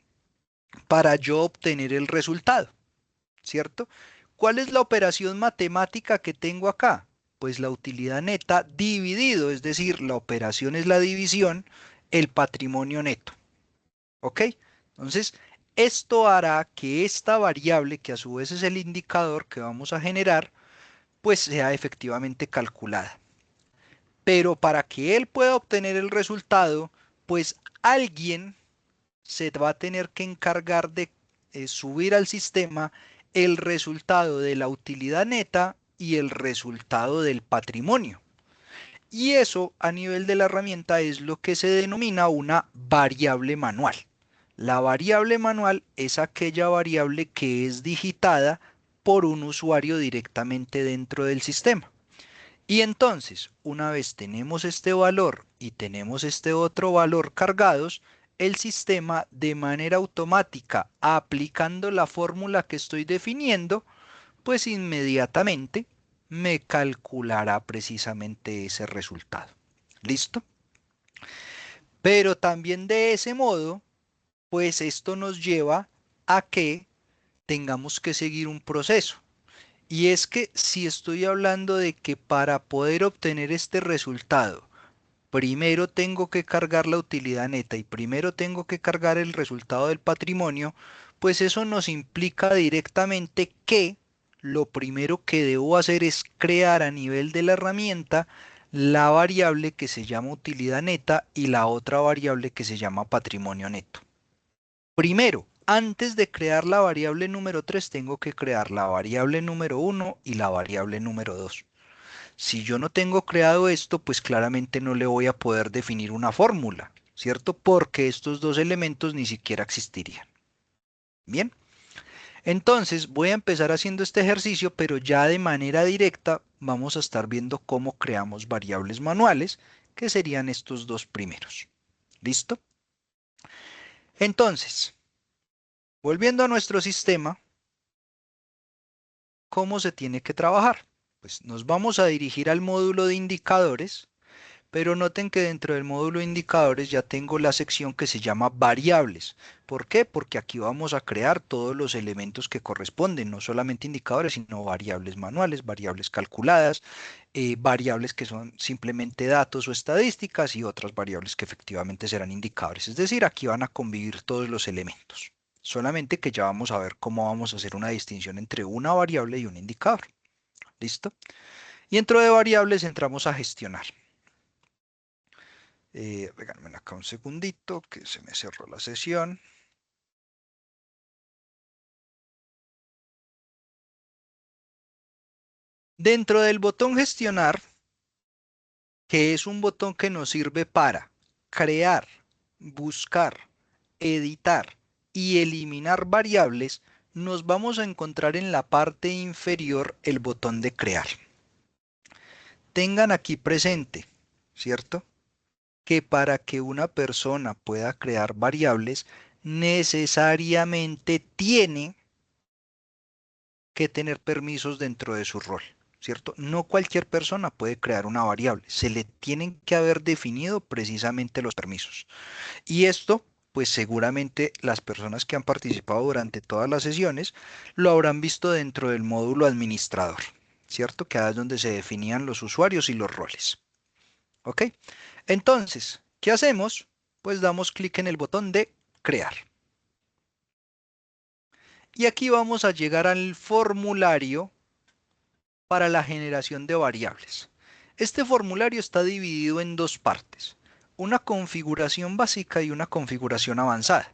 para yo obtener el resultado, ¿cierto? ¿Cuál es la operación matemática que tengo acá? Pues la utilidad neta dividido, es decir, la operación es la división, el patrimonio neto, ¿ok? Entonces, esto hará que esta variable, que a su vez es el indicador que vamos a generar, pues sea efectivamente calculada. Pero para que él pueda obtener el resultado, pues alguien se va a tener que encargar de subir al sistema el resultado de la utilidad neta y el resultado del patrimonio. Y eso a nivel de la herramienta es lo que se denomina una variable manual. La variable manual es aquella variable que es digitada por un usuario directamente dentro del sistema. Y entonces, una vez tenemos este valor y tenemos este otro valor cargados, el sistema de manera automática, aplicando la fórmula que estoy definiendo, pues inmediatamente me calculará precisamente ese resultado. ¿Listo? Pero también de ese modo, pues esto nos lleva a que tengamos que seguir un proceso. Y es que si estoy hablando de que para poder obtener este resultado, primero tengo que cargar la utilidad neta y primero tengo que cargar el resultado del patrimonio, pues eso nos implica directamente que lo primero que debo hacer es crear a nivel de la herramienta la variable que se llama utilidad neta y la otra variable que se llama patrimonio neto. Primero, antes de crear la variable número 3, tengo que crear la variable número 1 y la variable número 2. Si yo no tengo creado esto, pues claramente no le voy a poder definir una fórmula, ¿cierto? Porque estos dos elementos ni siquiera existirían. Bien, entonces voy a empezar haciendo este ejercicio, pero ya de manera directa vamos a estar viendo cómo creamos variables manuales, que serían estos dos primeros. ¿Listo? Entonces, volviendo a nuestro sistema, ¿cómo se tiene que trabajar? Pues nos vamos a dirigir al módulo de indicadores, pero noten que dentro del módulo de indicadores ya tengo la sección que se llama variables. ¿Por qué? Porque aquí vamos a crear todos los elementos que corresponden, no solamente indicadores, sino variables manuales, variables calculadas, variables que son simplemente datos o estadísticas y otras variables que efectivamente serán indicadores. Es decir, aquí van a convivir todos los elementos. Solamente que ya vamos a ver cómo vamos a hacer una distinción entre una variable y un indicador. ¿Listo? Y dentro de variables entramos a gestionar. Regálenme acá un segundito que se me cerró la sesión. Dentro del botón gestionar, que es un botón que nos sirve para crear, buscar, editar y eliminar variables, nos vamos a encontrar en la parte inferior el botón de crear. Tengan aquí presente, ¿cierto? Que para que una persona pueda crear variables, necesariamente tiene que tener permisos dentro de su rol, ¿cierto? No cualquier persona puede crear una variable, se le tienen que haber definido precisamente los permisos. Y esto, pues seguramente las personas que han participado durante todas las sesiones lo habrán visto dentro del módulo administrador, ¿cierto? Que es donde se definían los usuarios y los roles. ¿Ok? Entonces, ¿qué hacemos? Pues damos clic en el botón de crear. Y aquí vamos a llegar al formulario para la generación de variables. Este formulario está dividido en dos partes, una configuración básica y una configuración avanzada.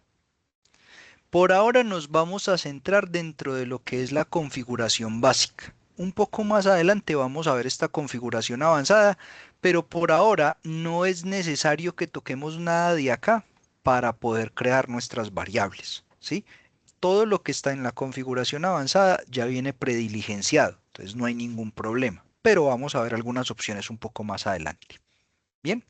Por ahora nos vamos a centrar dentro de lo que es la configuración básica. Un poco más adelante vamos a ver esta configuración avanzada, pero por ahora no es necesario que toquemos nada de acá para poder crear nuestras variables, ¿sí? Todo lo que está en la configuración avanzada ya viene prediligenciado, entonces no hay ningún problema. Pero vamos a ver algunas opciones un poco más adelante. Bien,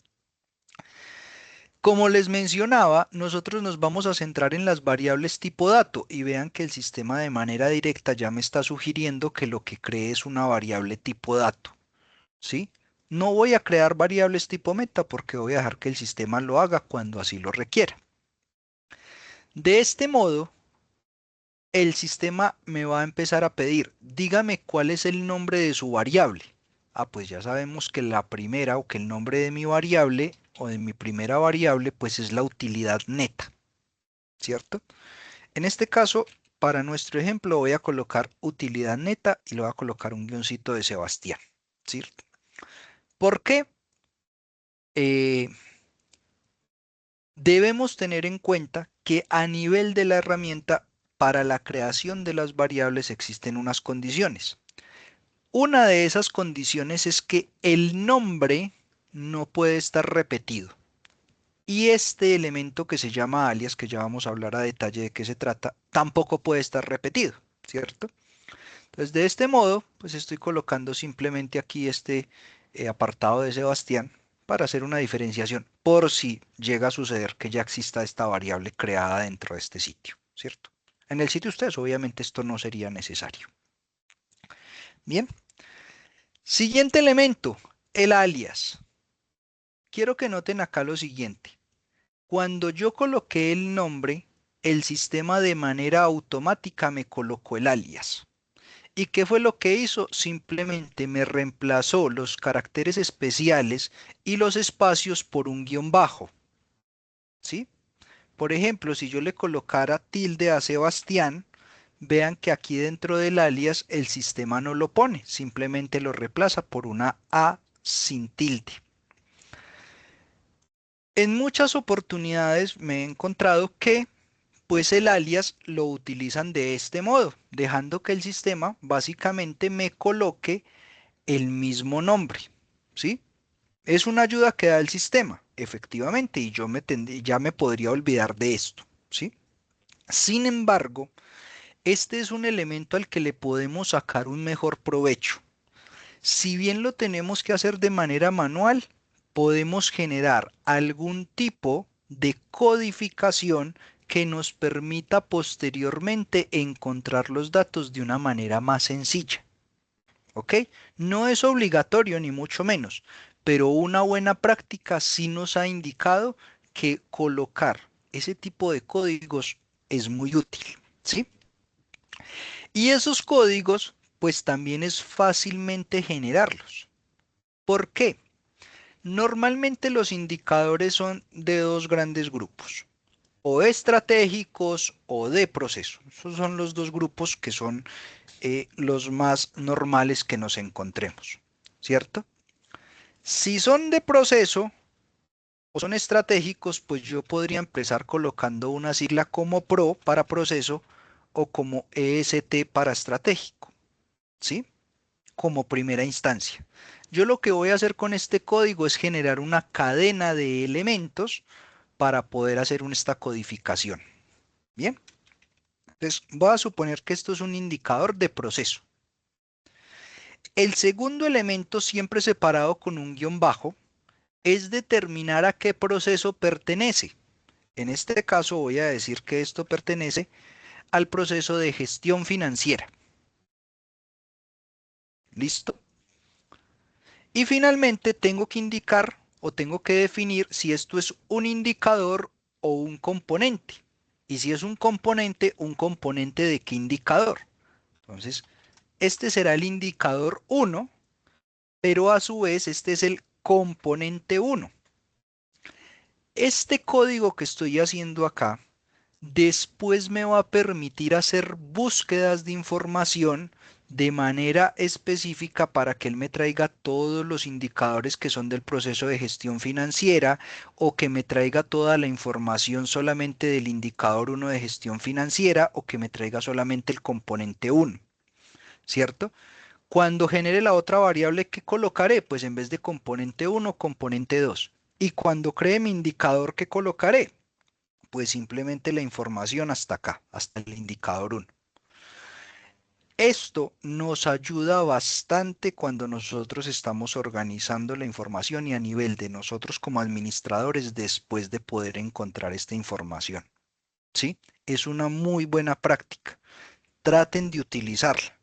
como les mencionaba, nosotros nos vamos a centrar en las variables tipo dato y vean que el sistema de manera directa ya me está sugiriendo que lo que cree es una variable tipo dato, ¿sí? No voy a crear variables tipo meta porque voy a dejar que el sistema lo haga cuando así lo requiera. De este modo, el sistema me va a empezar a pedir, dígame cuál es el nombre de su variable. Ah, pues ya sabemos que la primera o que el nombre de mi variable o de mi primera variable pues es la utilidad neta, ¿cierto? En este caso, para nuestro ejemplo voy a colocar utilidad neta y le voy a colocar un guioncito de Sebastián, ¿cierto? ¿Por qué? Eh, Debemos tener en cuenta que a nivel de la herramienta, para la creación de las variables existen unas condiciones. Una de esas condiciones es que el nombre no puede estar repetido. Y este elemento que se llama alias, que ya vamos a hablar a detalle de qué se trata, tampoco puede estar repetido, ¿cierto? Entonces, de este modo, pues estoy colocando simplemente aquí este apartado de Sebastián para hacer una diferenciación por si llega a suceder que ya exista esta variable creada dentro de este sitio, ¿cierto? En el sitio de ustedes, obviamente, esto no sería necesario. Bien. Siguiente elemento, el alias. Quiero que noten acá lo siguiente. Cuando yo coloqué el nombre, el sistema de manera automática me colocó el alias. ¿Y qué fue lo que hizo? Simplemente me reemplazó los caracteres especiales y los espacios por un guión bajo. ¿Sí? Por ejemplo, si yo le colocara tilde a Sebastián, vean que aquí dentro del alias el sistema no lo pone, simplemente lo reemplaza por una A sin tilde. En muchas oportunidades me he encontrado que pues el alias lo utilizan de este modo, dejando que el sistema básicamente me coloque el mismo nombre, ¿sí? Es una ayuda que da el sistema, efectivamente, y ya me podría olvidar de esto, ¿sí? Sin embargo, este es un elemento al que le podemos sacar un mejor provecho. Si bien lo tenemos que hacer de manera manual, podemos generar algún tipo de codificación que nos permita posteriormente encontrar los datos de una manera más sencilla. ¿Ok? No es obligatorio ni mucho menos, pero una buena práctica sí nos ha indicado que colocar ese tipo de códigos es muy útil, ¿sí? Y esos códigos, pues también es fácilmente generarlos. ¿Por qué? Normalmente los indicadores son de dos grandes grupos, o estratégicos o de proceso. Esos son los dos grupos que son los más normales que nos encontremos, ¿cierto? Si son de proceso o son estratégicos, pues yo podría empezar colocando una sigla como PRO para proceso o como EST para estratégico, ¿sí? Como primera instancia. Yo lo que voy a hacer con este código es generar una cadena de elementos para poder hacer esta codificación. Bien, entonces voy a suponer que esto es un indicador de proceso. El segundo elemento, siempre separado con un guión bajo, es determinar a qué proceso pertenece. En este caso voy a decir que esto pertenece al proceso de gestión financiera. ¿Listo? Y finalmente tengo que indicar o tengo que definir si esto es un indicador o un componente. Y si es un componente de qué indicador. Entonces, este será el indicador 1, pero a su vez este es el componente 1. Este código que estoy haciendo acá después me va a permitir hacer búsquedas de información de manera específica para que él me traiga todos los indicadores que son del proceso de gestión financiera o que me traiga toda la información solamente del indicador 1 de gestión financiera o que me traiga solamente el componente 1, ¿cierto? Cuando genere la otra variable que colocaré, pues en vez de componente 1, componente 2. Y cuando cree mi indicador que colocaré, pues simplemente la información hasta acá, hasta el indicador 1. Esto nos ayuda bastante cuando nosotros estamos organizando la información y a nivel de nosotros como administradores después de poder encontrar esta información. ¿Sí? Es una muy buena práctica. Traten de utilizarla.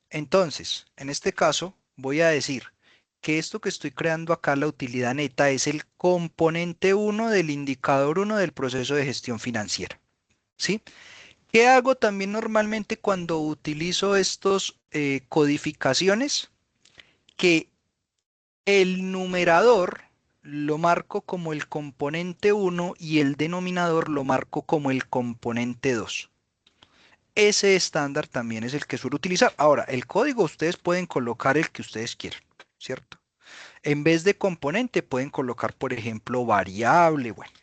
Entonces, en este caso, voy a decir que esto que estoy creando acá, la utilidad neta, es el componente 1 del indicador 1 del proceso de gestión financiera. ¿Sí? ¿Qué hago también normalmente cuando utilizo estos codificaciones? Que el numerador lo marco como el componente 1 y el denominador lo marco como el componente 2. Ese estándar también es el que suelo utilizar. Ahora, el código ustedes pueden colocar el que ustedes quieran, ¿cierto? En vez de componente pueden colocar, por ejemplo, variable. Bueno,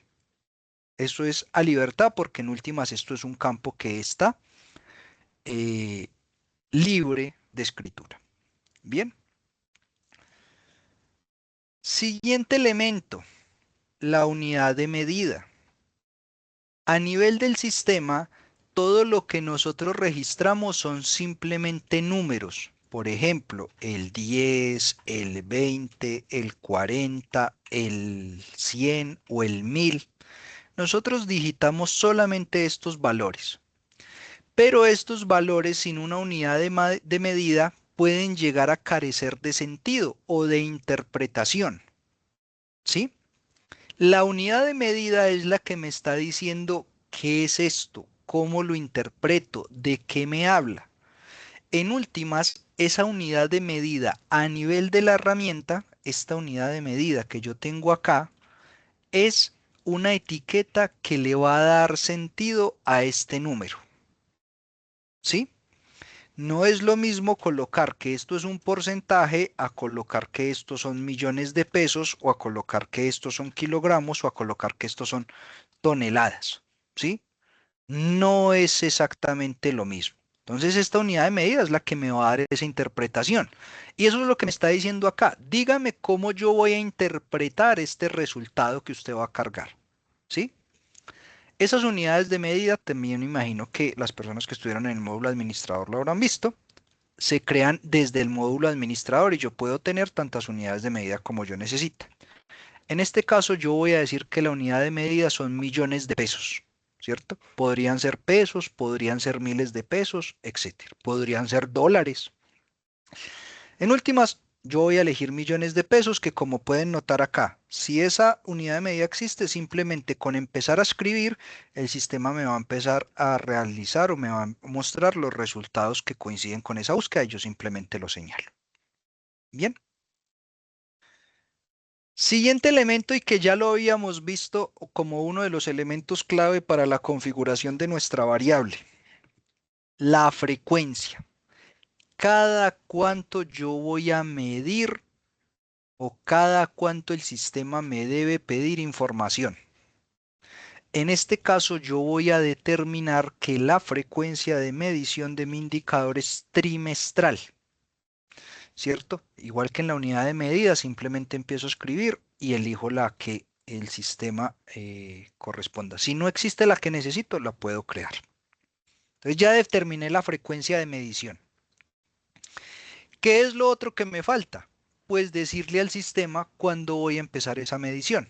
eso es a libertad porque en últimas esto es un campo que está eh, libre de escritura. Bien. Siguiente elemento, la unidad de medida. A nivel del sistema todo lo que nosotros registramos son simplemente números. Por ejemplo, el 10, el 20, el 40, el 100 o el 1000. Nosotros digitamos solamente estos valores. Pero estos valores sin una unidad de medida pueden llegar a carecer de sentido o de interpretación. ¿Sí? La unidad de medida es la que me está diciendo qué es esto, cómo lo interpreto, de qué me habla. En últimas, esa unidad de medida a nivel de la herramienta, esta unidad de medida que yo tengo acá, es una etiqueta que le va a dar sentido a este número. ¿Sí? No es lo mismo colocar que esto es un porcentaje a colocar que estos son millones de pesos o a colocar que estos son kilogramos o a colocar que estos son toneladas. ¿Sí? No es exactamente lo mismo. Entonces esta unidad de medida es la que me va a dar esa interpretación. Y eso es lo que me está diciendo acá. Dígame cómo yo voy a interpretar este resultado que usted va a cargar. ¿Sí? Esas unidades de medida también me imagino que las personas que estuvieron en el módulo administrador lo habrán visto. Se crean desde el módulo administrador y yo puedo tener tantas unidades de medida como yo necesite. En este caso yo voy a decir que la unidad de medida son millones de pesos, ¿cierto? Podrían ser pesos, podrían ser miles de pesos, etcétera. Podrían ser dólares. En últimas, yo voy a elegir millones de pesos que, como pueden notar acá, si esa unidad de medida existe, simplemente con empezar a escribir, el sistema me va a empezar a realizar o me va a mostrar los resultados que coinciden con esa búsqueda y yo simplemente lo señalo. Bien. Siguiente elemento y que ya lo habíamos visto como uno de los elementos clave para la configuración de nuestra variable, la frecuencia. Cada cuánto yo voy a medir o cada cuánto el sistema me debe pedir información. En este caso yo voy a determinar que la frecuencia de medición de mi indicador es trimestral, ¿cierto? Igual que en la unidad de medida, simplemente empiezo a escribir y elijo la que el sistema corresponda. Si no existe la que necesito, la puedo crear. Entonces ya determiné la frecuencia de medición. ¿Qué es lo otro que me falta? Pues decirle al sistema cuándo voy a empezar esa medición.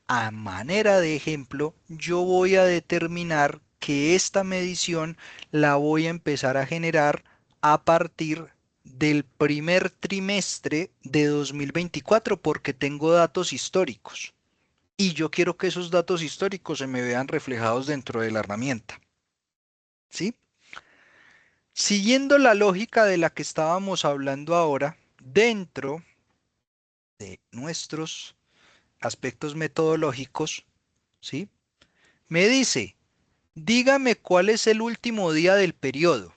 A manera de ejemplo, yo voy a determinar que esta medición la voy a empezar a generar a partir del primer trimestre de 2024 porque tengo datos históricos y yo quiero que esos datos históricos se me vean reflejados dentro de la herramienta. ¿Sí? Siguiendo la lógica de la que estábamos hablando ahora, dentro de nuestros aspectos metodológicos, ¿sí? Me dice, dígame cuál es el último día del periodo.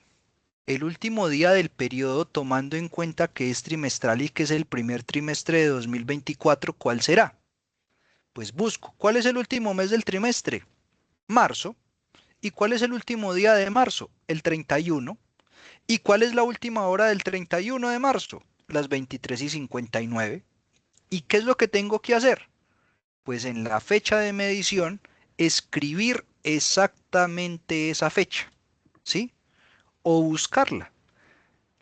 El último día del periodo, tomando en cuenta que es trimestral y que es el primer trimestre de 2024, ¿cuál será? Pues busco, ¿cuál es el último mes del trimestre? Marzo. ¿Y cuál es el último día de marzo? El 31. ¿Y cuál es la última hora del 31 de marzo? Las 23:59. ¿Y qué es lo que tengo que hacer? Pues en la fecha de medición, escribir exactamente esa fecha, ¿sí? O buscarla.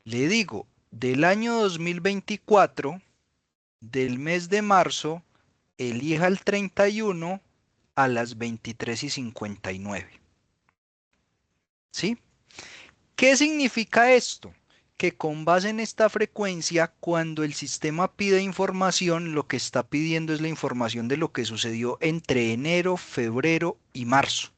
Le digo, del año 2024, del mes de marzo, elija el 31 a las 23:59. ¿Sí? ¿Qué significa esto? Que con base en esta frecuencia, cuando el sistema pide información, lo que está pidiendo es la información de lo que sucedió entre enero, febrero y marzo.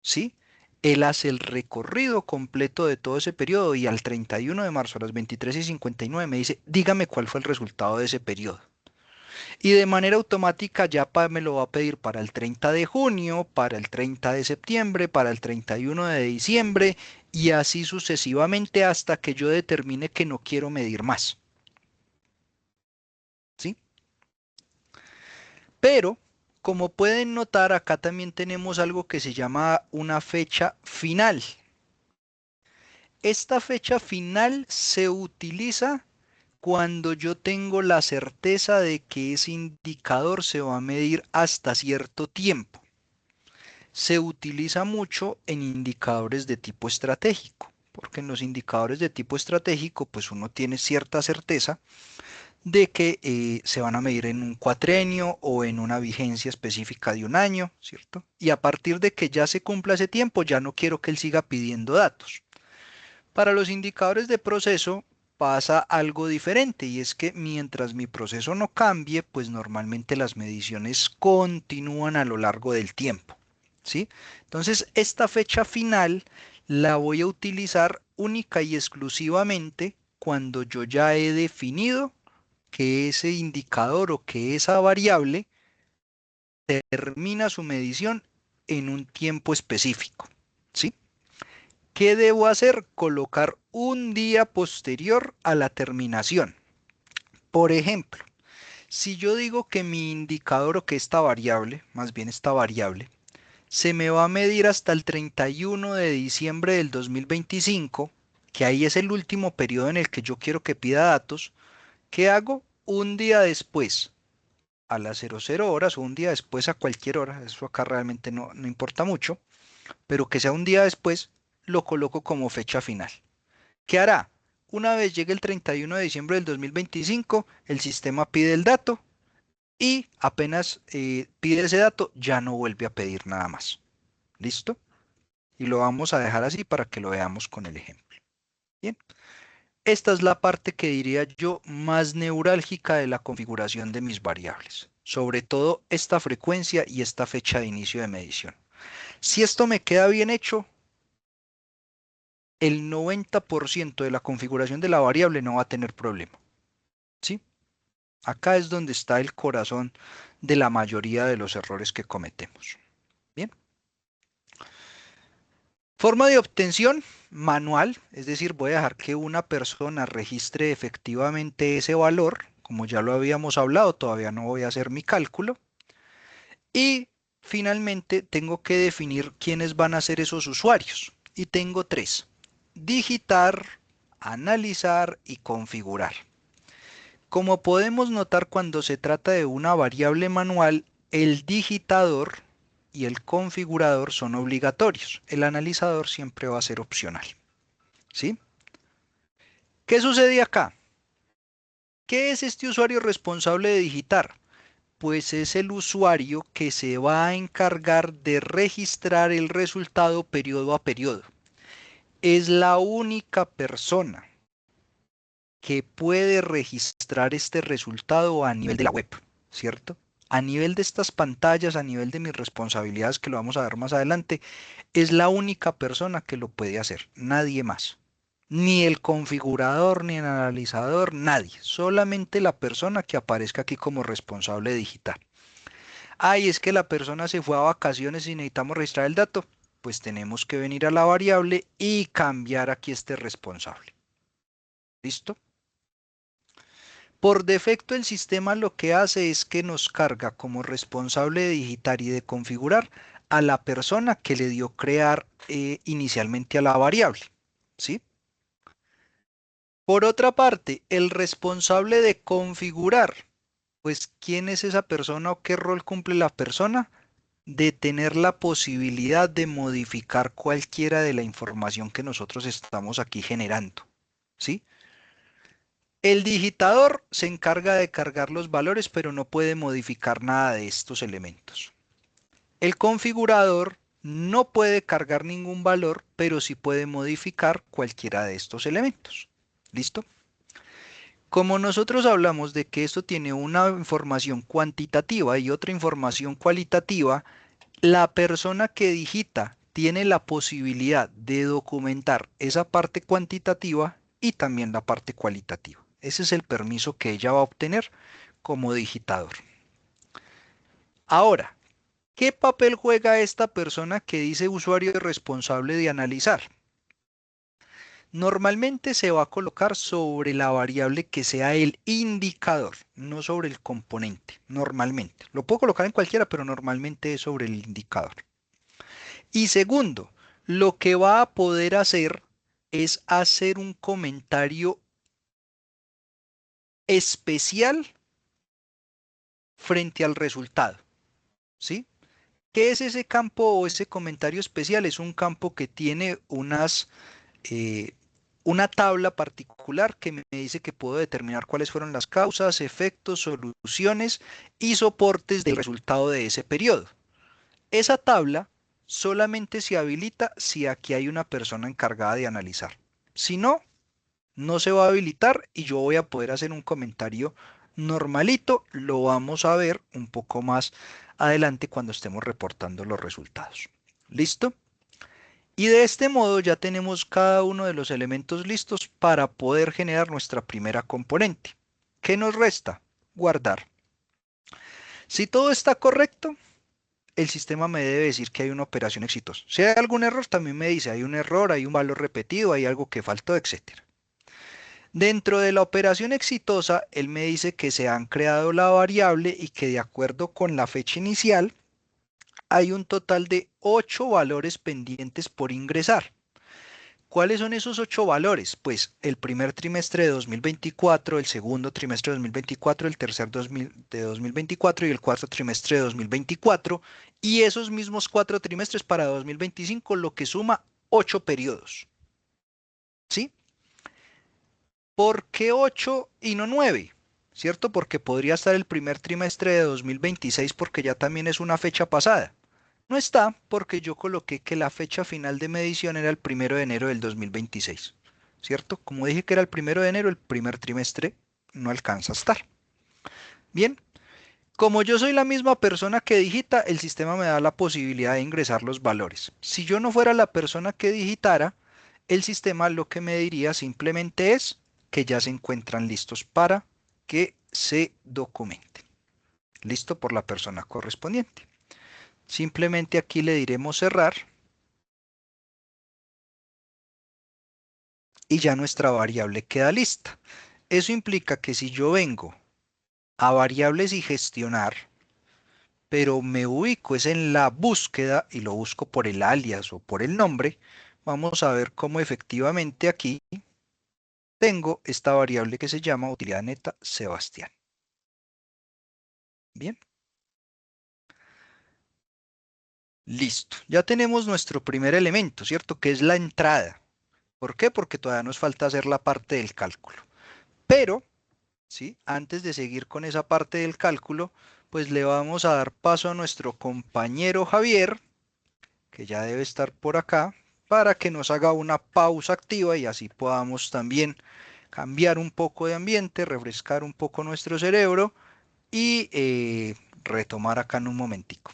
¿Sí? Él hace el recorrido completo de todo ese periodo y al 31 de marzo a las 23:59 me dice, dígame cuál fue el resultado de ese periodo. Y de manera automática ya me lo va a pedir para el 30 de junio, para el 30 de septiembre, para el 31 de diciembre y así sucesivamente hasta que yo determine que no quiero medir más. ¿Sí? Pero, como pueden notar, acá también tenemos algo que se llama una fecha final. Esta fecha final se utiliza cuando yo tengo la certeza de que ese indicador se va a medir hasta cierto tiempo. se utiliza mucho en indicadores de tipo estratégico, porque en los indicadores de tipo estratégico, pues uno tiene cierta certeza de que se van a medir en un cuatrenio o en una vigencia específica de un año, ¿cierto? Y a partir de que ya se cumpla ese tiempo, ya no quiero que él siga pidiendo datos. Para los indicadores de proceso pasa algo diferente y es que mientras mi proceso no cambie, pues normalmente las mediciones continúan a lo largo del tiempo, ¿sí? Entonces, esta fecha final la voy a utilizar única y exclusivamente cuando yo ya he definido que ese indicador o que esa variable termina su medición en un tiempo específico, ¿sí? ¿Qué debo hacer? Colocar un día posterior a la terminación. Por ejemplo, si yo digo que mi indicador o que esta variable, más bien esta variable, se me va a medir hasta el 31 de diciembre del 2025, que ahí es el último periodo en el que yo quiero que pida datos, ¿qué hago? Un día después, a las 00 horas o un día después a cualquier hora, eso acá realmente no importa mucho, pero que sea un día después, lo coloco como fecha final. ¿Qué hará? Una vez llegue el 31 de diciembre del 2025, el sistema pide el dato y apenas pide ese dato, ya no vuelve a pedir nada más. ¿Listo? Y lo vamos a dejar así para que lo veamos con el ejemplo. Bien. Esta es la parte que diría yo más neurálgica de la configuración de mis variables. Sobre todo esta frecuencia y esta fecha de inicio de medición. Si esto me queda bien hecho, el 90% de la configuración de la variable no va a tener problema. ¿Sí? Acá es donde está el corazón de la mayoría de los errores que cometemos. Bien. Forma de obtención manual, es decir, voy a dejar que una persona registre efectivamente ese valor, como ya lo habíamos hablado, todavía no voy a hacer mi cálculo. Y finalmente tengo que definir quiénes van a ser esos usuarios. Y tengo tres: digitar, analizar y configurar. Como podemos notar cuando se trata de una variable manual, el digitador y el configurador son obligatorios. El analizador siempre va a ser opcional. ¿Sí? ¿Qué sucede acá? ¿Qué es este usuario responsable de digitar? Pues es el usuario que se va a encargar de registrar el resultado periodo a periodo. Es la única persona que puede registrar este resultado a nivel de la web, ¿cierto? A nivel de estas pantallas, a nivel de mis responsabilidades, que lo vamos a ver más adelante, es la única persona que lo puede hacer, nadie más. Ni el configurador, ni el analizador, nadie. Solamente la persona que aparezca aquí como responsable digital. Ay, es que la persona se fue a vacaciones y necesitamos registrar el dato. Pues tenemos que venir a la variable y cambiar aquí este responsable. ¿Listo? Por defecto el sistema lo que hace es que nos carga como responsable de digitar y de configurar a la persona que le dio crear inicialmente a la variable. ¿Sí? Por otra parte, el responsable de configurar, pues ¿quién es esa persona o qué rol cumple la persona? De tener la posibilidad de modificar cualquiera de la información que nosotros estamos aquí generando. ¿Sí? El digitador se encarga de cargar los valores, pero no puede modificar nada de estos elementos. El configurador no puede cargar ningún valor, pero sí puede modificar cualquiera de estos elementos. ¿Listo? Como nosotros hablamos de que esto tiene una información cuantitativa y otra información cualitativa, la persona que digita tiene la posibilidad de documentar esa parte cuantitativa y también la parte cualitativa. Ese es el permiso que ella va a obtener como digitador. Ahora, ¿qué papel juega esta persona que dice usuario responsable de analizar? Normalmente se va a colocar sobre la variable que sea el indicador, no sobre el componente, normalmente. Lo puedo colocar en cualquiera, pero normalmente es sobre el indicador. Y segundo, lo que va a poder hacer es hacer un comentario especial frente al resultado, ¿sí? ¿Qué es ese campo o ese comentario especial? Es un campo que tiene eh, una tabla particular que me dice que puedo determinar cuáles fueron las causas, efectos, soluciones y soportes del resultado de ese periodo. Esa tabla solamente se habilita si aquí hay una persona encargada de analizar. Si no, no se va a habilitar y yo voy a poder hacer un comentario normalito. Lo vamos a ver un poco más adelante cuando estemos reportando los resultados. ¿Listo? Y de este modo ya tenemos cada uno de los elementos listos para poder generar nuestra primera componente. ¿Qué nos resta? Guardar. Si todo está correcto, el sistema me debe decir que hay una operación exitosa. Si hay algún error, también me dice, hay un error, hay un valor repetido, hay algo que faltó, etc. Dentro de la operación exitosa, él me dice que se han creado la variable y que de acuerdo con la fecha inicial, hay un total de 8 valores pendientes por ingresar. ¿Cuáles son esos 8 valores? Pues el primer trimestre de 2024, el segundo trimestre de 2024, el tercer de 2024 y el cuarto trimestre de 2024 y esos mismos 4 trimestres para 2025, lo que suma 8 periodos. ¿Sí? ¿Por qué 8 y no 9? ¿Cierto? Porque podría estar el primer trimestre de 2026 porque ya también es una fecha pasada. No está porque yo coloqué que la fecha final de medición era el 1 de enero del 2026. ¿Cierto? Como dije que era el 1 de enero, el primer trimestre no alcanza a estar. Bien, como yo soy la misma persona que digita, el sistema me da la posibilidad de ingresar los valores. Si yo no fuera la persona que digitara, el sistema lo que me diría simplemente es que ya se encuentran listos para que se documenten. Listo por la persona correspondiente. Simplemente aquí le diremos cerrar y ya nuestra variable queda lista. Eso implica que si yo vengo a variables y gestionar, pero me ubico es en la búsqueda y lo busco por el alias o por el nombre, vamos a ver cómo efectivamente aquí tengo esta variable que se llama utilidad neta Sebastián. Bien. Listo. Ya tenemos nuestro primer elemento, ¿cierto? Que es la entrada. ¿Por qué? Porque todavía nos falta hacer la parte del cálculo. Pero, ¿sí? Antes de seguir con esa parte del cálculo, pues le vamos a dar paso a nuestro compañero Javier, que ya debe estar por acá, para que nos haga una pausa activa y así podamos también cambiar un poco de ambiente, refrescar un poco nuestro cerebro y retomar acá en un momentico.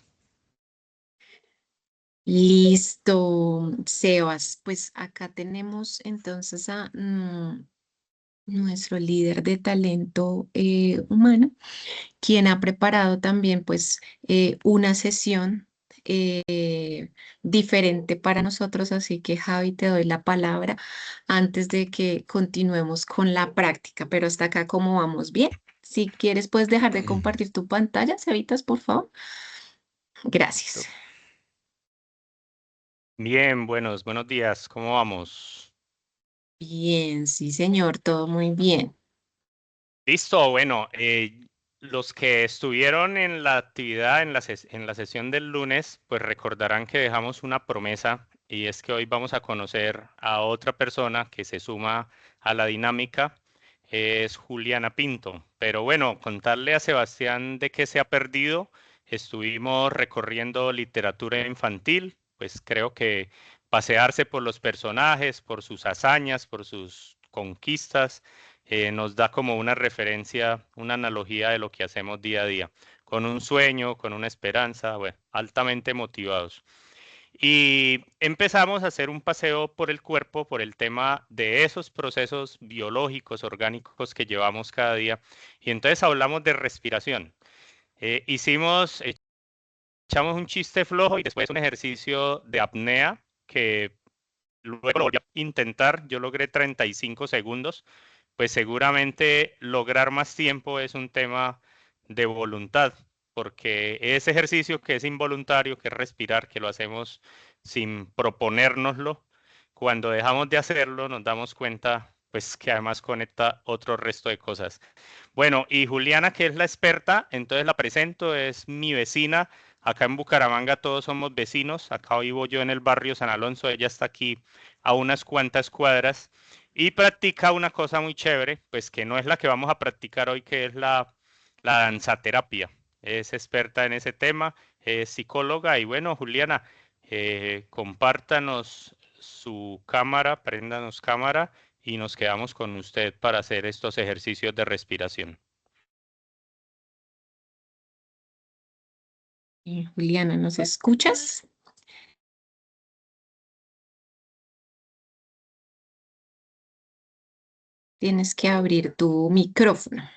Listo, Sebas. Pues acá tenemos entonces a nuestro líder de talento humano, quien ha preparado también pues una sesión diferente para nosotros. Así que Javi, te doy la palabra antes de que continuemos con la práctica. Pero hasta acá, ¿cómo vamos? Bien. Si quieres, puedes dejar de compartir tu pantalla, Sevitas, por favor. Gracias. Bien, buenos días, ¿cómo vamos? Bien, sí, señor, todo muy bien. Listo, bueno, los que estuvieron en la actividad, en la sesión del lunes, pues recordarán que dejamos una promesa y es que hoy vamos a conocer a otra persona que se suma a la dinámica, es Juliana Pinto. Pero bueno, contarle a Sebastián de qué se ha perdido. Estuvimos recorriendo literatura infantil, pues creo que pasearse por los personajes, por sus hazañas, por sus conquistas, nos da como una referencia, una analogía de lo que hacemos día a día, con un sueño, con una esperanza, bueno, altamente motivados. Y empezamos a hacer un paseo por el cuerpo, por el tema de esos procesos biológicos, orgánicos que llevamos cada día. Y entonces hablamos de respiración. Echamos un chiste flojo y después un ejercicio de apnea que luego lo volví a intentar. Yo logré 35 segundos. Pues seguramente lograr más tiempo es un tema de voluntad, porque ese ejercicio que es involuntario, que es respirar, que lo hacemos sin proponérnoslo, cuando dejamos de hacerlo nos damos cuenta pues que además conecta otro resto de cosas. Bueno, y Juliana, que es la experta, entonces la presento, es mi vecina Acá en Bucaramanga todos somos vecinos. Acá vivo yo en el barrio San Alonso. Ella está aquí a unas cuantas cuadras y practica una cosa muy chévere, pues que no es la que vamos a practicar hoy, que es la danzaterapia. Es experta en ese tema, es psicóloga y bueno, Juliana, compártanos su cámara, préndanos cámara y nos quedamos con usted para hacer estos ejercicios de respiración. Juliana, ¿nos escuchas? Tienes que abrir tu micrófono.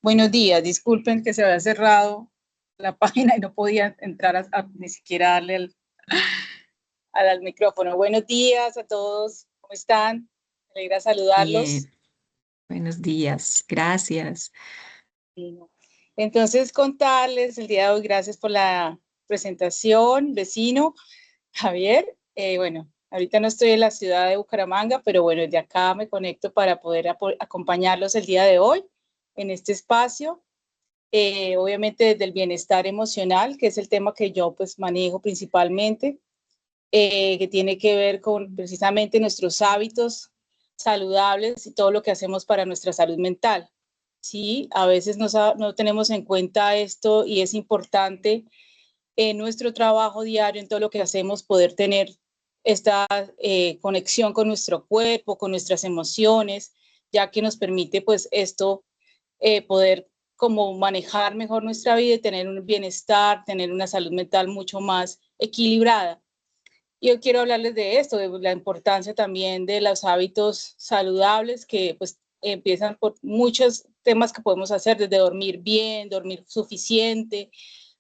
Buenos días, disculpen que se había cerrado la página y no podía entrar ni siquiera darle al micrófono. Buenos días a todos, ¿cómo están? Me alegra saludarlos. Bien, buenos días, gracias. Entonces, contarles el día de hoy, gracias por la presentación, vecino Javier. Bueno, ahorita no estoy en la ciudad de Bucaramanga, pero bueno, desde acá me conecto para poder acompañarlos el día de hoy en este espacio. Obviamente desde el bienestar emocional, que es el tema que yo pues manejo principalmente, que tiene que ver con precisamente nuestros hábitos saludables y todo lo que hacemos para nuestra salud mental. Sí, a veces no tenemos en cuenta esto y es importante en nuestro trabajo diario, en todo lo que hacemos, poder tener esta conexión con nuestro cuerpo, con nuestras emociones, ya que nos permite pues esto poder como manejar mejor nuestra vida y tener un bienestar, tener una salud mental mucho más equilibrada. Yo quiero hablarles de esto, de la importancia también de los hábitos saludables que pues empiezan por muchos temas que podemos hacer, desde dormir bien, dormir suficiente,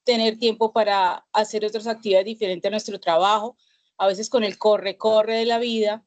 tener tiempo para hacer otras actividades diferentes a nuestro trabajo. A veces con el corre de la vida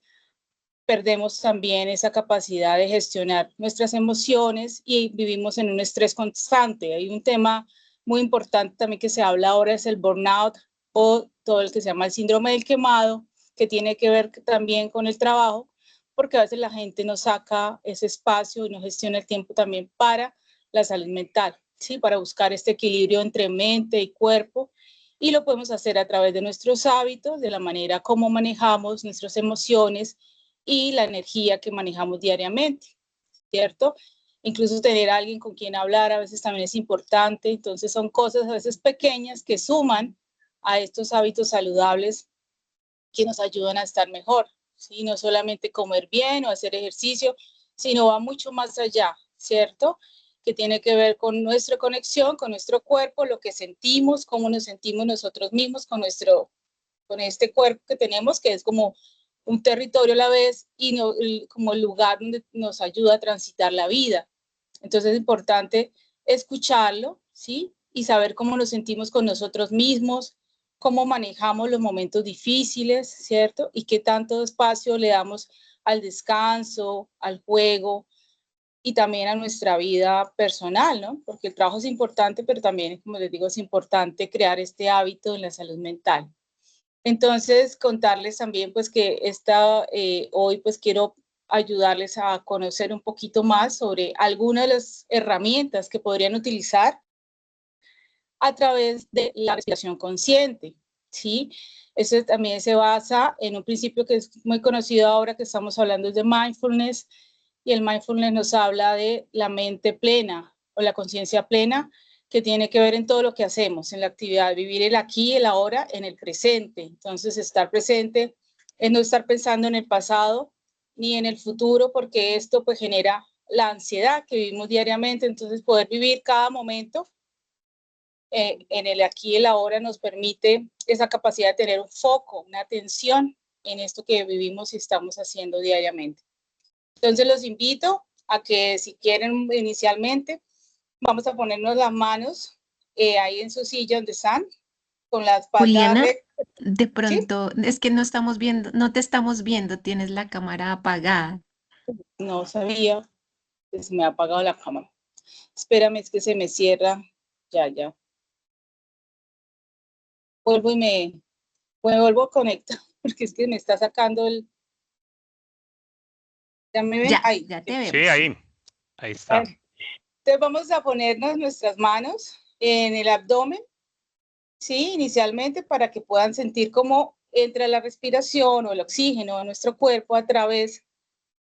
perdemos también esa capacidad de gestionar nuestras emociones y vivimos en un estrés constante. Hay un tema muy importante también que se habla ahora, es el burnout o todo el que se llama el síndrome del quemado, que tiene que ver también con el trabajo, porque a veces la gente no saca ese espacio y no gestiona el tiempo también para la salud mental, ¿sí? Para buscar este equilibrio entre mente y cuerpo. Y lo podemos hacer a través de nuestros hábitos, de la manera como manejamos nuestras emociones y la energía que manejamos diariamente, ¿cierto? Incluso tener a alguien con quien hablar a veces también es importante, entonces son cosas a veces pequeñas que suman a estos hábitos saludables que nos ayudan a estar mejor, ¿sí? No solamente comer bien o hacer ejercicio, sino va mucho más allá, ¿cierto? Que tiene que ver con nuestra conexión, con nuestro cuerpo, lo que sentimos, cómo nos sentimos nosotros mismos con este cuerpo que tenemos, que es como un territorio a la vez y no, como el lugar donde nos ayuda a transitar la vida. Entonces es importante escucharlo, ¿sí? Y saber cómo nos sentimos con nosotros mismos, cómo manejamos los momentos difíciles, ¿cierto? Y qué tanto espacio le damos al descanso, al juego y también a nuestra vida personal, ¿no? Porque el trabajo es importante, pero también, como les digo, es importante crear este hábito en la salud mental. Entonces, contarles también pues que hoy pues quiero ayudarles a conocer un poquito más sobre algunas de las herramientas que podrían utilizar a través de la respiración consciente, ¿sí? Eso también se basa en un principio que es muy conocido ahora que estamos hablando de mindfulness, y el mindfulness nos habla de la mente plena o la conciencia plena, que tiene que ver en todo lo que hacemos, en la actividad, vivir el aquí, el ahora, en el presente. Entonces, estar presente es no estar pensando en el pasado ni en el futuro, porque esto pues genera la ansiedad que vivimos diariamente. Entonces, poder vivir cada momento en el aquí y el ahora nos permite esa capacidad de tener un foco, una atención en esto que vivimos y estamos haciendo diariamente. Entonces los invito a que si quieren inicialmente, vamos a ponernos las manos ahí en su silla donde están, con la espalda Juliana, recta. de ¿Sí? pronto, es que no estamos viendo, no te estamos viendo, tienes la cámara apagada. No sabía que se me ha apagado la cámara. Espérame, es que se me cierra. Ya. Vuelvo y me vuelvo a conectar, porque es que me está sacando el... ¿Ya me ven? Ya, Ahí. ya te Sí, vemos. ahí está. Entonces vamos a ponernos nuestras manos en el abdomen, ¿sí? Inicialmente para que puedan sentir cómo entra la respiración o el oxígeno a nuestro cuerpo a través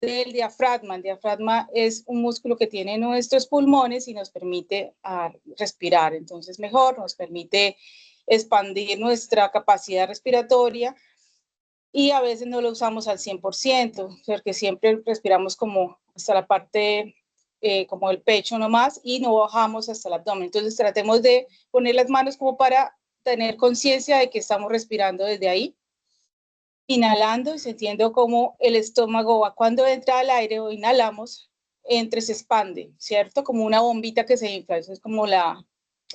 del diafragma. El diafragma es un músculo que tiene nuestros pulmones y nos permite respirar. Entonces mejor, nos permite expandir nuestra capacidad respiratoria y a veces no lo usamos al 100%, porque siempre respiramos como hasta la parte como el pecho nomás y no bajamos hasta el abdomen. Entonces tratemos de poner las manos como para tener conciencia de que estamos respirando desde ahí, inhalando y sintiendo como el estómago va cuando entra al aire o inhalamos, se expande, ¿cierto? Como una bombita que se infla, eso es como la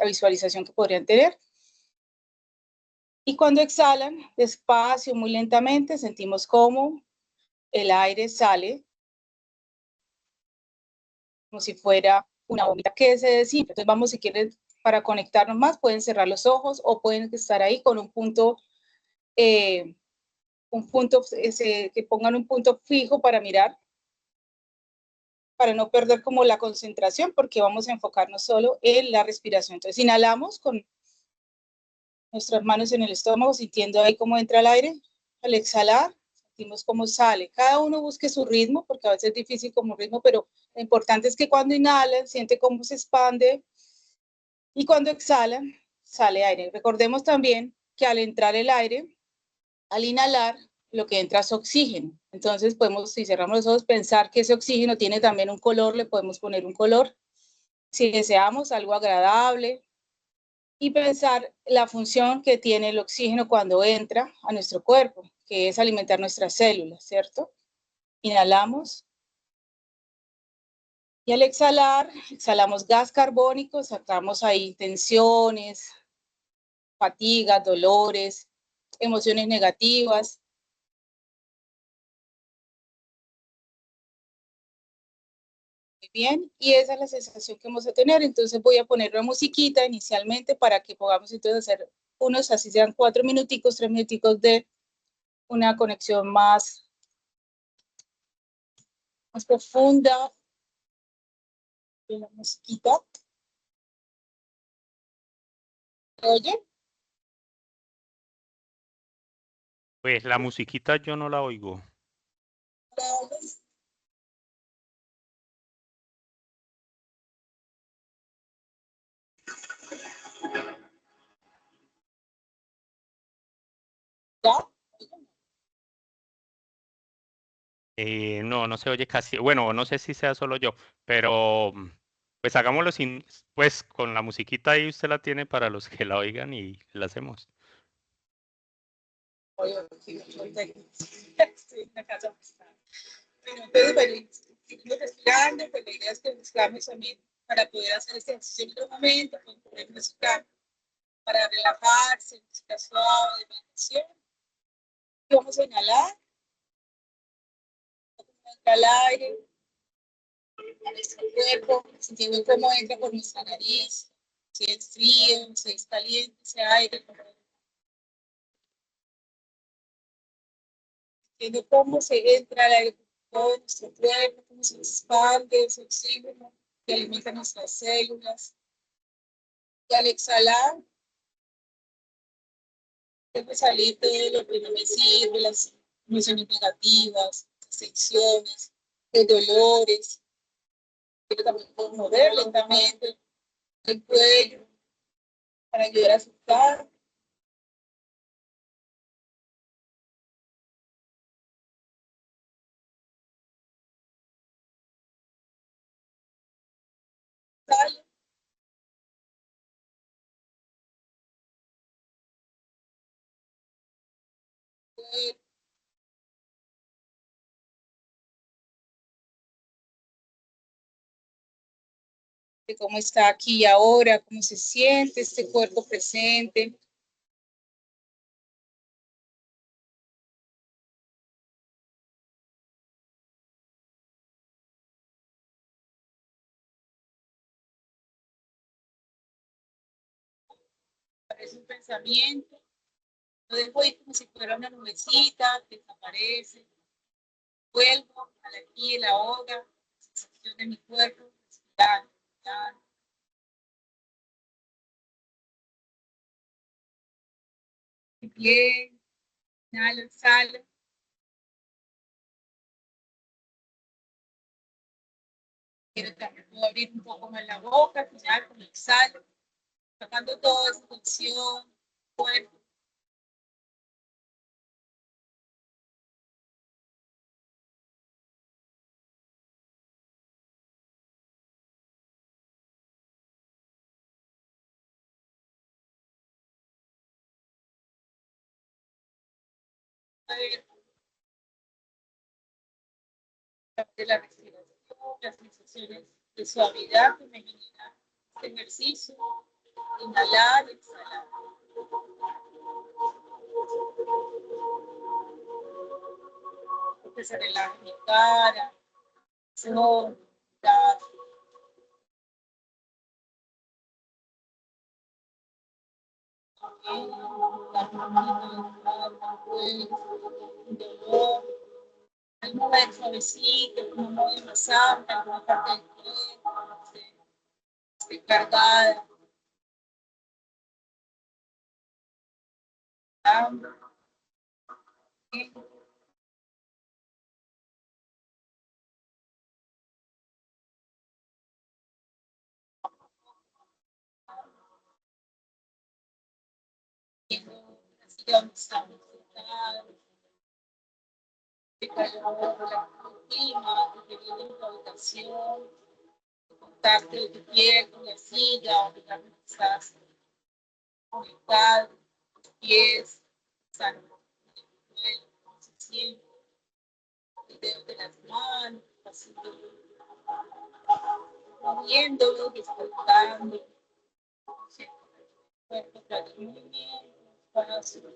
visualización que podrían tener. Y cuando exhalan, despacio, muy lentamente, sentimos como el aire sale como si fuera una bombita que se desinfla. Entonces vamos, si quieren, para conectarnos más, pueden cerrar los ojos o pueden estar ahí con un punto, que pongan un punto fijo para mirar, para no perder como la concentración, porque vamos a enfocarnos solo en la respiración. Entonces inhalamos con nuestras manos en el estómago, sintiendo ahí cómo entra el aire. Al exhalar, sentimos cómo sale. Cada uno busque su ritmo, porque a veces es difícil como ritmo, pero lo importante es que cuando inhalan, siente cómo se expande y cuando exhalan, sale aire. Recordemos también que al entrar el aire, al inhalar, lo que entra es oxígeno. Entonces podemos, si cerramos los ojos, pensar que ese oxígeno tiene también un color, le podemos poner un color. Si deseamos algo agradable, y pensar la función que tiene el oxígeno cuando entra a nuestro cuerpo, que es alimentar nuestras células, ¿cierto? Inhalamos y al exhalar, exhalamos gas carbónico, sacamos ahí tensiones, fatigas, dolores, emociones negativas. Muy bien, y esa es la sensación que vamos a tener. Entonces voy a poner una musiquita inicialmente para que podamos entonces hacer unos, así sean 4 minuticos, 3 minuticos de una conexión más profunda de la musiquita. ¿Oye? Pues la musiquita yo no la oigo. ¿Ya? No, no se oye casi. Bueno, no sé si sea solo yo, pero pues hagámoslo sin, pues con la musiquita ahí usted la tiene para los que la oigan y la hacemos. Oye, estoy en la casa. Bueno, entonces, bueno, seguimos respirando, pues la idea es que buscamos también para poder hacer este ejercicio en otro momento, con poder música para relajarse, música suave, de meditación. Y vamos a inhalar, entra el aire a nuestro cuerpo, sintiendo cómo entra por nuestra nariz, si es frío, si es caliente ese aire, sintiendo cómo se entra el aire por todo nuestro cuerpo, cómo se expande ese oxígeno que alimenta nuestras células. Y al exhalar, debe salir todo lo que no me sirve, las emociones negativas, las tensiones, los dolores. Pero también puedo mover lentamente el cuello para ayudar a soltar. Sale, de cómo está aquí y ahora, cómo se siente este cuerpo presente. Parece un pensamiento, lo dejo ahí como si fuera una nubecita, desaparece. Vuelvo a la aquí y la ahora, la sensación de mi cuerpo, respirando, Bien. Inhalo, exhalo. Quiero también puedo abrir un poco más la boca, al final, con el exhalo, sacando toda esa tensión, cuerpo. A ver, de la respiración, las sensaciones de suavidad que me genera este ejercicio. Inhalar, exhalar. Que se relaje mi cara, ojos, brazos. Al mover suavecito, como mueve más amplia, alguna parte del cuerpo, esté cargada. Así que vamos a estar sentados. De calor, el clima, que viene en tu habitación, el contacto de tu piel con la silla, o que también estás conectado, tus pies, están en el suelo, cómo se siente, el dedo de las manos, así, moviéndolo, despertando, el cuerpo tras el movimiento, espacio.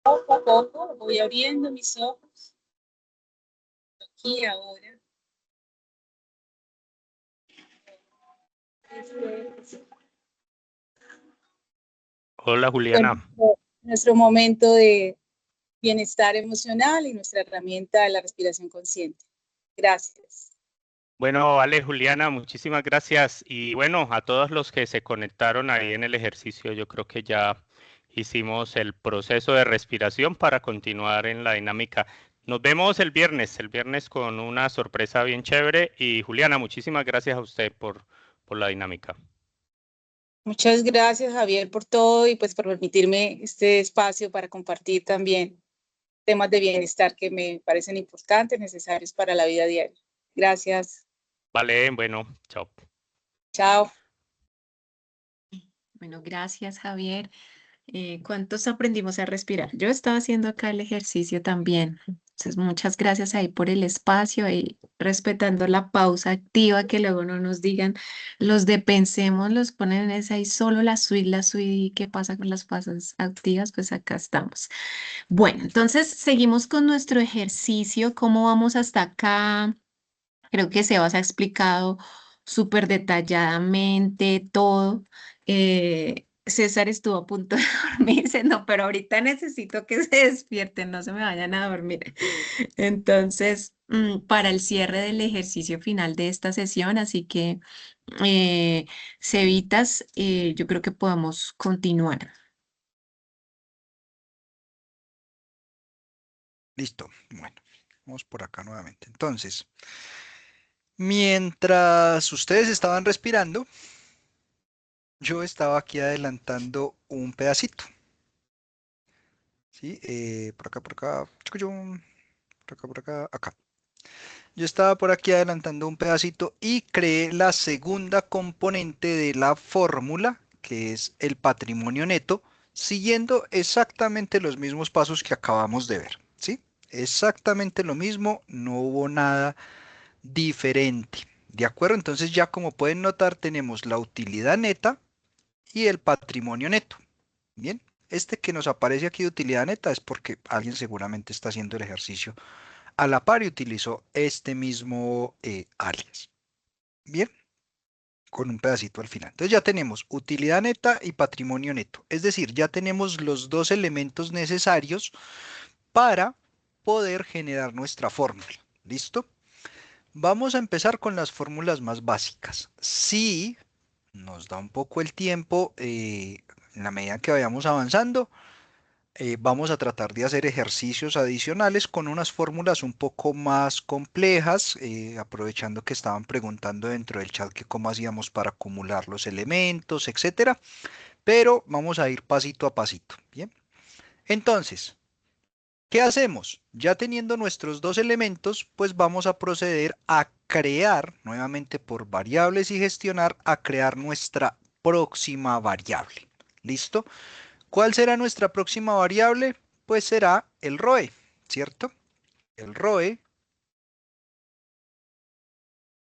Poco a poco voy abriendo mis ojos, aquí ahora. Hola, Juliana. Nuestro momento de bienestar emocional y nuestra herramienta de la respiración consciente. Gracias. Bueno, vale, Juliana, muchísimas gracias. Y bueno, a todos los que se conectaron ahí en el ejercicio, yo creo que ya hicimos el proceso de respiración para continuar en la dinámica. Nos vemos el viernes con una sorpresa bien chévere. Y Juliana, muchísimas gracias a usted por la dinámica. Muchas gracias, Javier, por todo y pues por permitirme este espacio para compartir también temas de bienestar que me parecen importantes, necesarios para la vida diaria. Gracias. Vale, bueno, chao. Chao. Bueno, gracias, Javier. ¿Cuántos aprendimos a respirar? Yo estaba haciendo acá el ejercicio también. Entonces, muchas gracias ahí por el espacio y respetando la pausa activa, que luego no nos digan, los de pensemos, los ponen en esa y solo la suite, ¿y qué pasa con las pausas activas? Pues acá estamos. Bueno, entonces seguimos con nuestro ejercicio. ¿Cómo vamos hasta acá? Creo que Sebas ha explicado súper detalladamente todo. César estuvo a punto de dormirse, no, pero ahorita necesito que se despierten, no se me vayan a dormir. Entonces, para el cierre del ejercicio final de esta sesión, así que, Cevitas, yo creo que podemos continuar. Listo. Bueno, vamos por acá nuevamente. Entonces, mientras ustedes estaban respirando, yo estaba aquí adelantando un pedacito. ¿Sí? Por acá, chucuyum, por acá, acá. Yo estaba por aquí adelantando un pedacito y creé la segunda componente de la fórmula, que es el patrimonio neto, siguiendo exactamente los mismos pasos que acabamos de ver, ¿sí? Exactamente lo mismo, no hubo nada diferente, ¿de acuerdo? Entonces ya como pueden notar tenemos la utilidad neta y el patrimonio neto, ¿bien? Este que nos aparece aquí de utilidad neta es porque alguien seguramente está haciendo el ejercicio a la par y utilizó este mismo alias. Bien, con un pedacito al final. Entonces ya tenemos utilidad neta y patrimonio neto. Es decir, ya tenemos los dos elementos necesarios para poder generar nuestra fórmula. ¿Listo? Vamos a empezar con las fórmulas más básicas. Si nos da un poco el tiempo, en la medida que vayamos avanzando, vamos a tratar de hacer ejercicios adicionales con unas fórmulas un poco más complejas, aprovechando que estaban preguntando dentro del chat que cómo hacíamos para acumular los elementos, etcétera. Pero vamos a ir pasito a pasito, ¿bien? Entonces, ¿qué hacemos? Ya teniendo nuestros dos elementos, pues vamos a proceder a crear, nuevamente por variables y gestionar, a crear nuestra próxima variable. ¿Listo? ¿Cuál será nuestra próxima variable? Pues será el ROE, ¿cierto? El ROE.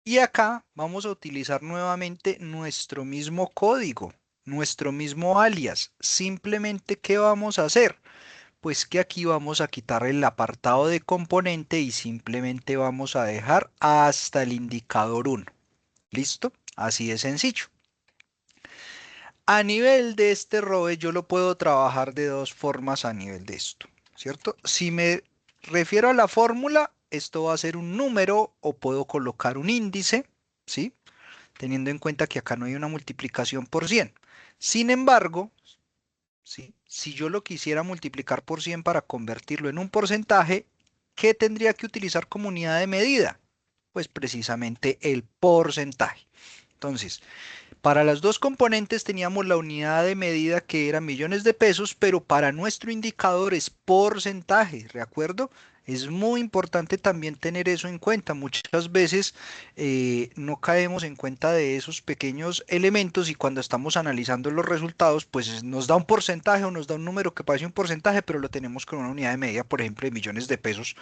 Y acá vamos a utilizar nuevamente nuestro mismo código, nuestro mismo alias. Simplemente, ¿qué vamos a hacer? Pues que aquí vamos a quitar el apartado de componente y simplemente vamos a dejar hasta el indicador 1. ¿Listo? Así de sencillo. A nivel de este ROE yo lo puedo trabajar de dos formas a nivel de esto, ¿cierto? Si me refiero a la fórmula, esto va a ser un número o puedo colocar un índice, ¿sí? Teniendo en cuenta que acá no hay una multiplicación por 100. Sin embargo, ¿sí? Si yo lo quisiera multiplicar por 100 para convertirlo en un porcentaje, ¿qué tendría que utilizar como unidad de medida? Pues precisamente el porcentaje. Entonces, para las dos componentes teníamos la unidad de medida que era millones de pesos, pero para nuestro indicador es porcentaje, ¿de acuerdo? Es muy importante también tener eso en cuenta. Muchas veces no caemos en cuenta de esos pequeños elementos y cuando estamos analizando los resultados, pues nos da un porcentaje o nos da un número que parece un porcentaje, pero lo tenemos con una unidad de medida, por ejemplo, de millones de pesos,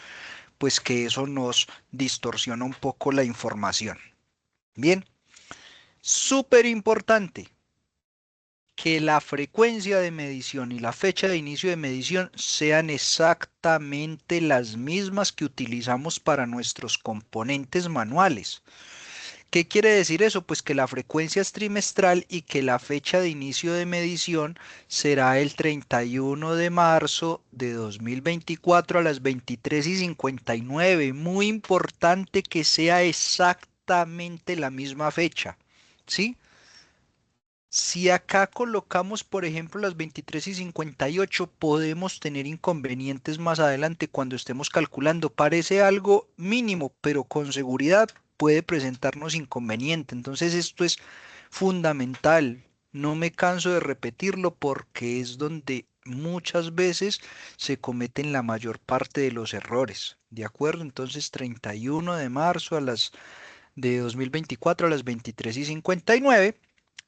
pues que eso nos distorsiona un poco la información. Bien. Súper importante que la frecuencia de medición y la fecha de inicio de medición sean exactamente las mismas que utilizamos para nuestros componentes manuales. ¿Qué quiere decir eso? Pues que la frecuencia es trimestral y que la fecha de inicio de medición será el 31 de marzo de 2024 a las 23:59. Muy importante que sea exactamente la misma fecha, ¿sí? Si acá colocamos, por ejemplo, las 23:58, podemos tener inconvenientes más adelante cuando estemos calculando. Parece algo mínimo, pero con seguridad puede presentarnos inconveniente. Entonces esto es fundamental. No me canso de repetirlo porque es donde muchas veces se cometen la mayor parte de los errores. ¿De acuerdo? Entonces 31 de marzo de 2024 a las 23:59.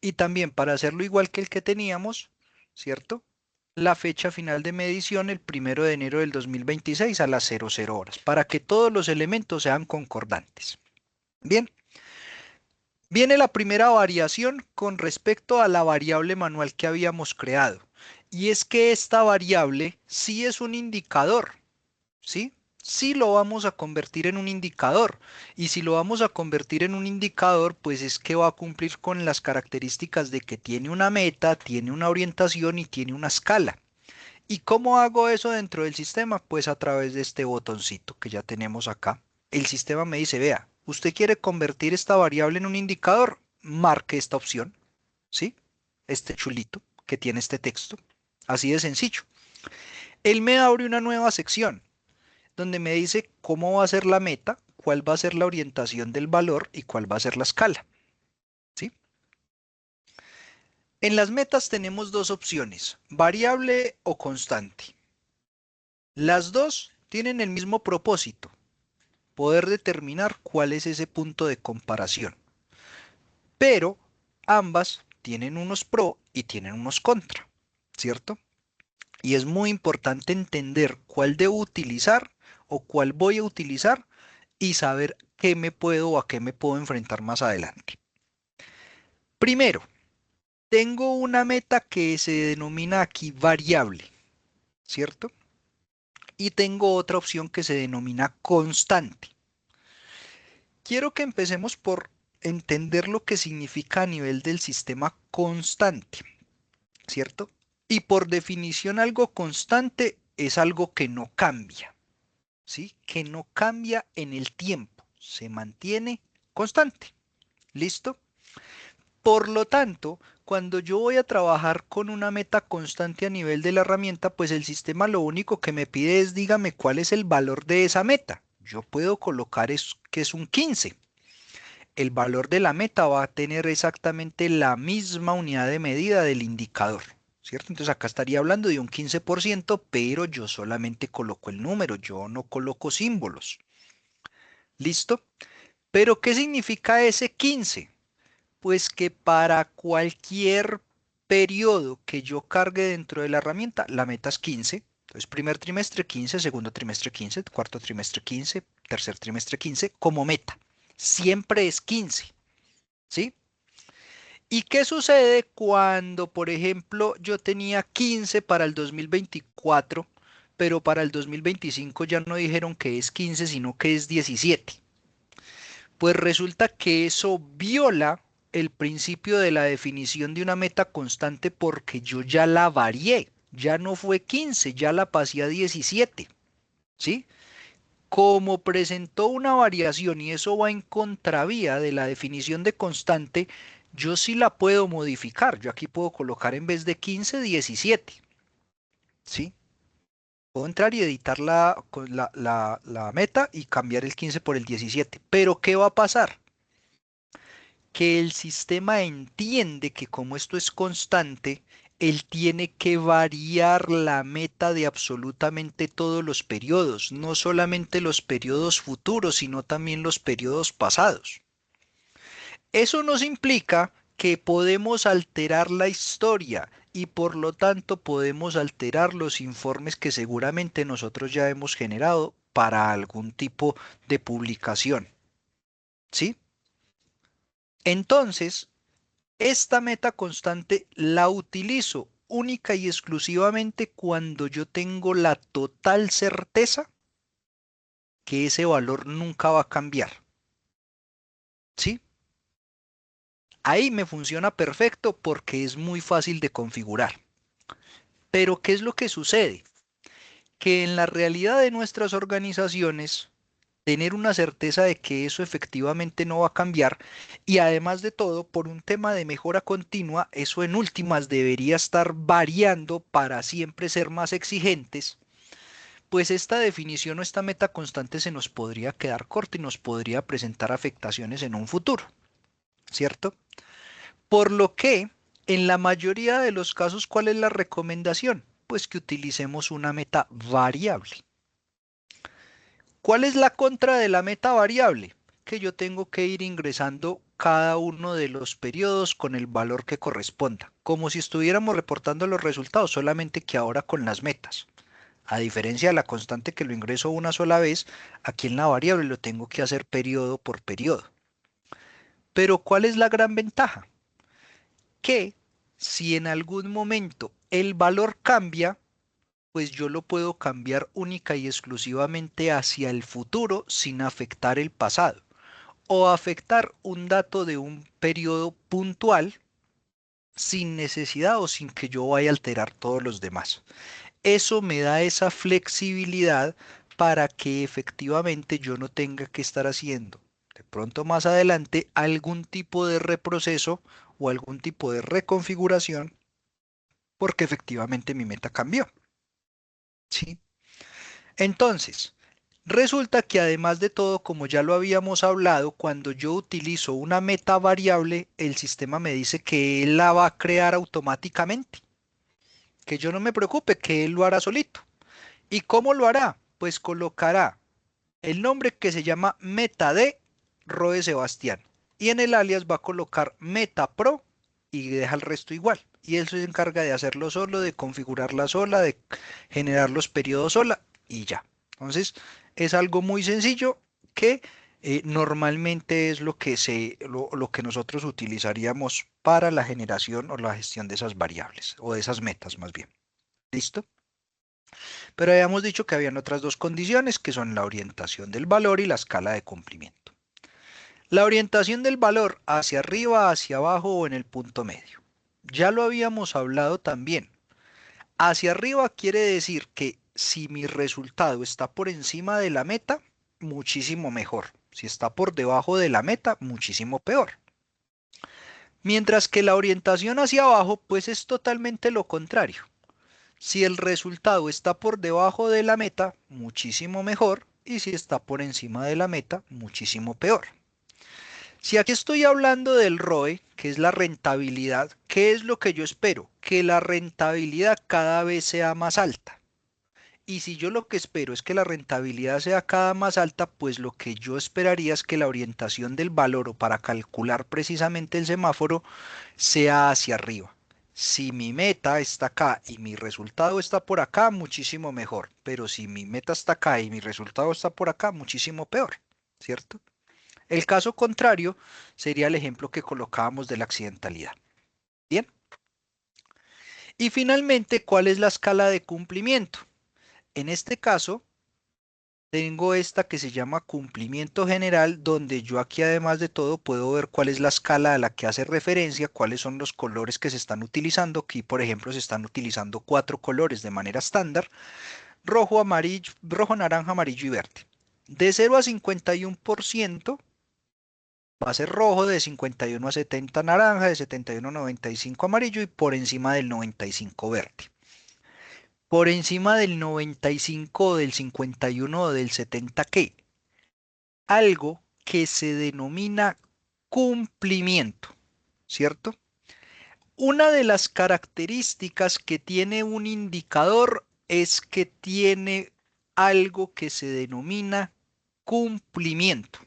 Y también para hacerlo igual que el que teníamos, ¿cierto? La fecha final de medición el 1 de enero del 2026 a las 00 horas, para que todos los elementos sean concordantes. Bien, viene la primera variación con respecto a la variable manual que habíamos creado. Y es que esta variable sí es un indicador, ¿sí? Sí lo vamos a convertir en un indicador. Y si lo vamos a convertir en un indicador, pues es que va a cumplir con las características de que tiene una meta, tiene una orientación y tiene una escala. ¿Y cómo hago eso dentro del sistema? Pues a través de este botoncito que ya tenemos acá. El sistema me dice, vea, ¿usted quiere convertir esta variable en un indicador? Marque esta opción, ¿sí? Este chulito que tiene este texto. Así de sencillo. Él me abre una nueva sección donde me dice cómo va a ser la meta, cuál va a ser la orientación del valor y cuál va a ser la escala, ¿sí? En las metas tenemos dos opciones, variable o constante. Las dos tienen el mismo propósito, poder determinar cuál es ese punto de comparación. Pero ambas tienen unos pro y tienen unos contra, ¿cierto? Y es muy importante entender cuál debo utilizar o cuál voy a utilizar y saber qué me puedo o a qué me puedo enfrentar más adelante. Primero, tengo una meta que se denomina aquí variable, ¿cierto? Y tengo otra opción que se denomina constante. Quiero que empecemos por entender lo que significa a nivel del sistema constante, ¿cierto? Y por definición algo constante es algo que no cambia, ¿sí? Que no cambia en el tiempo, se mantiene constante. ¿Listo? Por lo tanto, cuando yo voy a trabajar con una meta constante a nivel de la herramienta, pues el sistema lo único que me pide es dígame cuál es el valor de esa meta. Yo puedo colocar que es un 15. El valor de la meta va a tener exactamente la misma unidad de medida del indicador, ¿cierto? Entonces acá estaría hablando de un 15%, pero yo solamente coloco el número, yo no coloco símbolos. ¿Listo? ¿Pero qué significa ese 15? Pues que para cualquier periodo que yo cargue dentro de la herramienta, la meta es 15. Entonces, primer trimestre 15, segundo trimestre 15, cuarto trimestre 15, tercer trimestre 15, como meta. Siempre es 15, ¿sí? ¿Y qué sucede cuando, por ejemplo, yo tenía 15 para el 2024, pero para el 2025 ya no dijeron que es 15, sino que es 17? Pues resulta que eso viola el principio de la definición de una meta constante porque yo ya la varié, ya no fue 15, ya la pasé a 17, ¿sí? Como presentó una variación y eso va en contravía de la definición de constante, yo sí la puedo modificar. Yo aquí puedo colocar en vez de 15, 17, ¿sí? Puedo entrar y editar la meta y cambiar el 15 por el 17. Pero ¿qué va a pasar? Que el sistema entiende que como esto es constante, él tiene que variar la meta de absolutamente todos los periodos, no solamente los periodos futuros, sino también los periodos pasados. Eso nos implica que podemos alterar la historia y por lo tanto podemos alterar los informes que seguramente nosotros ya hemos generado para algún tipo de publicación. ¿Sí? Entonces, esta meta constante la utilizo única y exclusivamente cuando yo tengo la total certeza que ese valor nunca va a cambiar. ¿Sí? Ahí me funciona perfecto porque es muy fácil de configurar. Pero ¿qué es lo que sucede? Que en la realidad de nuestras organizaciones, tener una certeza de que eso efectivamente no va a cambiar y además de todo, por un tema de mejora continua, eso en últimas debería estar variando para siempre ser más exigentes, pues esta definición o esta meta constante se nos podría quedar corta y nos podría presentar afectaciones en un futuro, ¿cierto? Por lo que, en la mayoría de los casos, ¿cuál es la recomendación? Pues que utilicemos una meta variable. ¿Cuál es la contra de la meta variable? Que yo tengo que ir ingresando cada uno de los periodos con el valor que corresponda, como si estuviéramos reportando los resultados, solamente que ahora con las metas. A diferencia de la constante que lo ingreso una sola vez, aquí en la variable lo tengo que hacer periodo por periodo. Pero ¿cuál es la gran ventaja? Que si en algún momento el valor cambia, pues yo lo puedo cambiar única y exclusivamente hacia el futuro sin afectar el pasado o afectar un dato de un periodo puntual sin necesidad o sin que yo vaya a alterar todos los demás. Eso me da esa flexibilidad para que efectivamente yo no tenga que estar haciendo de pronto más adelante algún tipo de reproceso o algún tipo de reconfiguración porque efectivamente mi meta cambió. ¿Sí? Entonces, resulta que además de todo, como ya lo habíamos hablado, cuando yo utilizo una meta variable, el sistema me dice que él la va a crear automáticamente, que yo no me preocupe, que él lo hará solito. ¿Y cómo lo hará? Pues colocará el nombre que se llama meta de Roe Sebastián y en el alias va a colocar meta pro y deja el resto igual. Y él se encarga de hacerlo solo, de configurarla sola, de generar los periodos sola y ya. Entonces es algo muy sencillo que normalmente es lo que nosotros utilizaríamos para la generación o la gestión de esas variables o de esas metas más bien. ¿Listo? Pero habíamos dicho que habían otras dos condiciones que son la orientación del valor y la escala de cumplimiento. La orientación del valor hacia arriba, hacia abajo o en el punto medio. Ya lo habíamos hablado también. Hacia arriba quiere decir que si mi resultado está por encima de la meta, muchísimo mejor. Si está por debajo de la meta, muchísimo peor. Mientras que la orientación hacia abajo, pues es totalmente lo contrario. Si el resultado está por debajo de la meta, muchísimo mejor, y si está por encima de la meta, muchísimo peor. Si aquí estoy hablando del ROE, que es la rentabilidad, ¿qué es lo que yo espero? Que la rentabilidad cada vez sea más alta. Y si yo lo que espero es que la rentabilidad sea cada más alta, pues lo que yo esperaría es que la orientación del valor o para calcular precisamente el semáforo sea hacia arriba. Si mi meta está acá y mi resultado está por acá, muchísimo mejor. Pero si mi meta está acá y mi resultado está por acá, muchísimo peor, ¿cierto? El caso contrario sería el ejemplo que colocábamos de la accidentalidad. Bien. Y finalmente, ¿cuál es la escala de cumplimiento? En este caso, tengo esta que se llama cumplimiento general, donde yo aquí además de todo puedo ver cuál es la escala a la que hace referencia, cuáles son los colores que se están utilizando. Aquí, por ejemplo, se están utilizando 4 colores de manera estándar: rojo, amarillo, rojo, naranja, amarillo y verde. De 0 a 51% va a ser rojo, de 51 a 70 naranja, de 71 a 95 amarillo y por encima del 95 verde. Por encima del 95 o del 51 o del 70, ¿qué? Algo que se denomina cumplimiento, ¿cierto? Una de las características que tiene un indicador es que tiene algo que se denomina cumplimiento.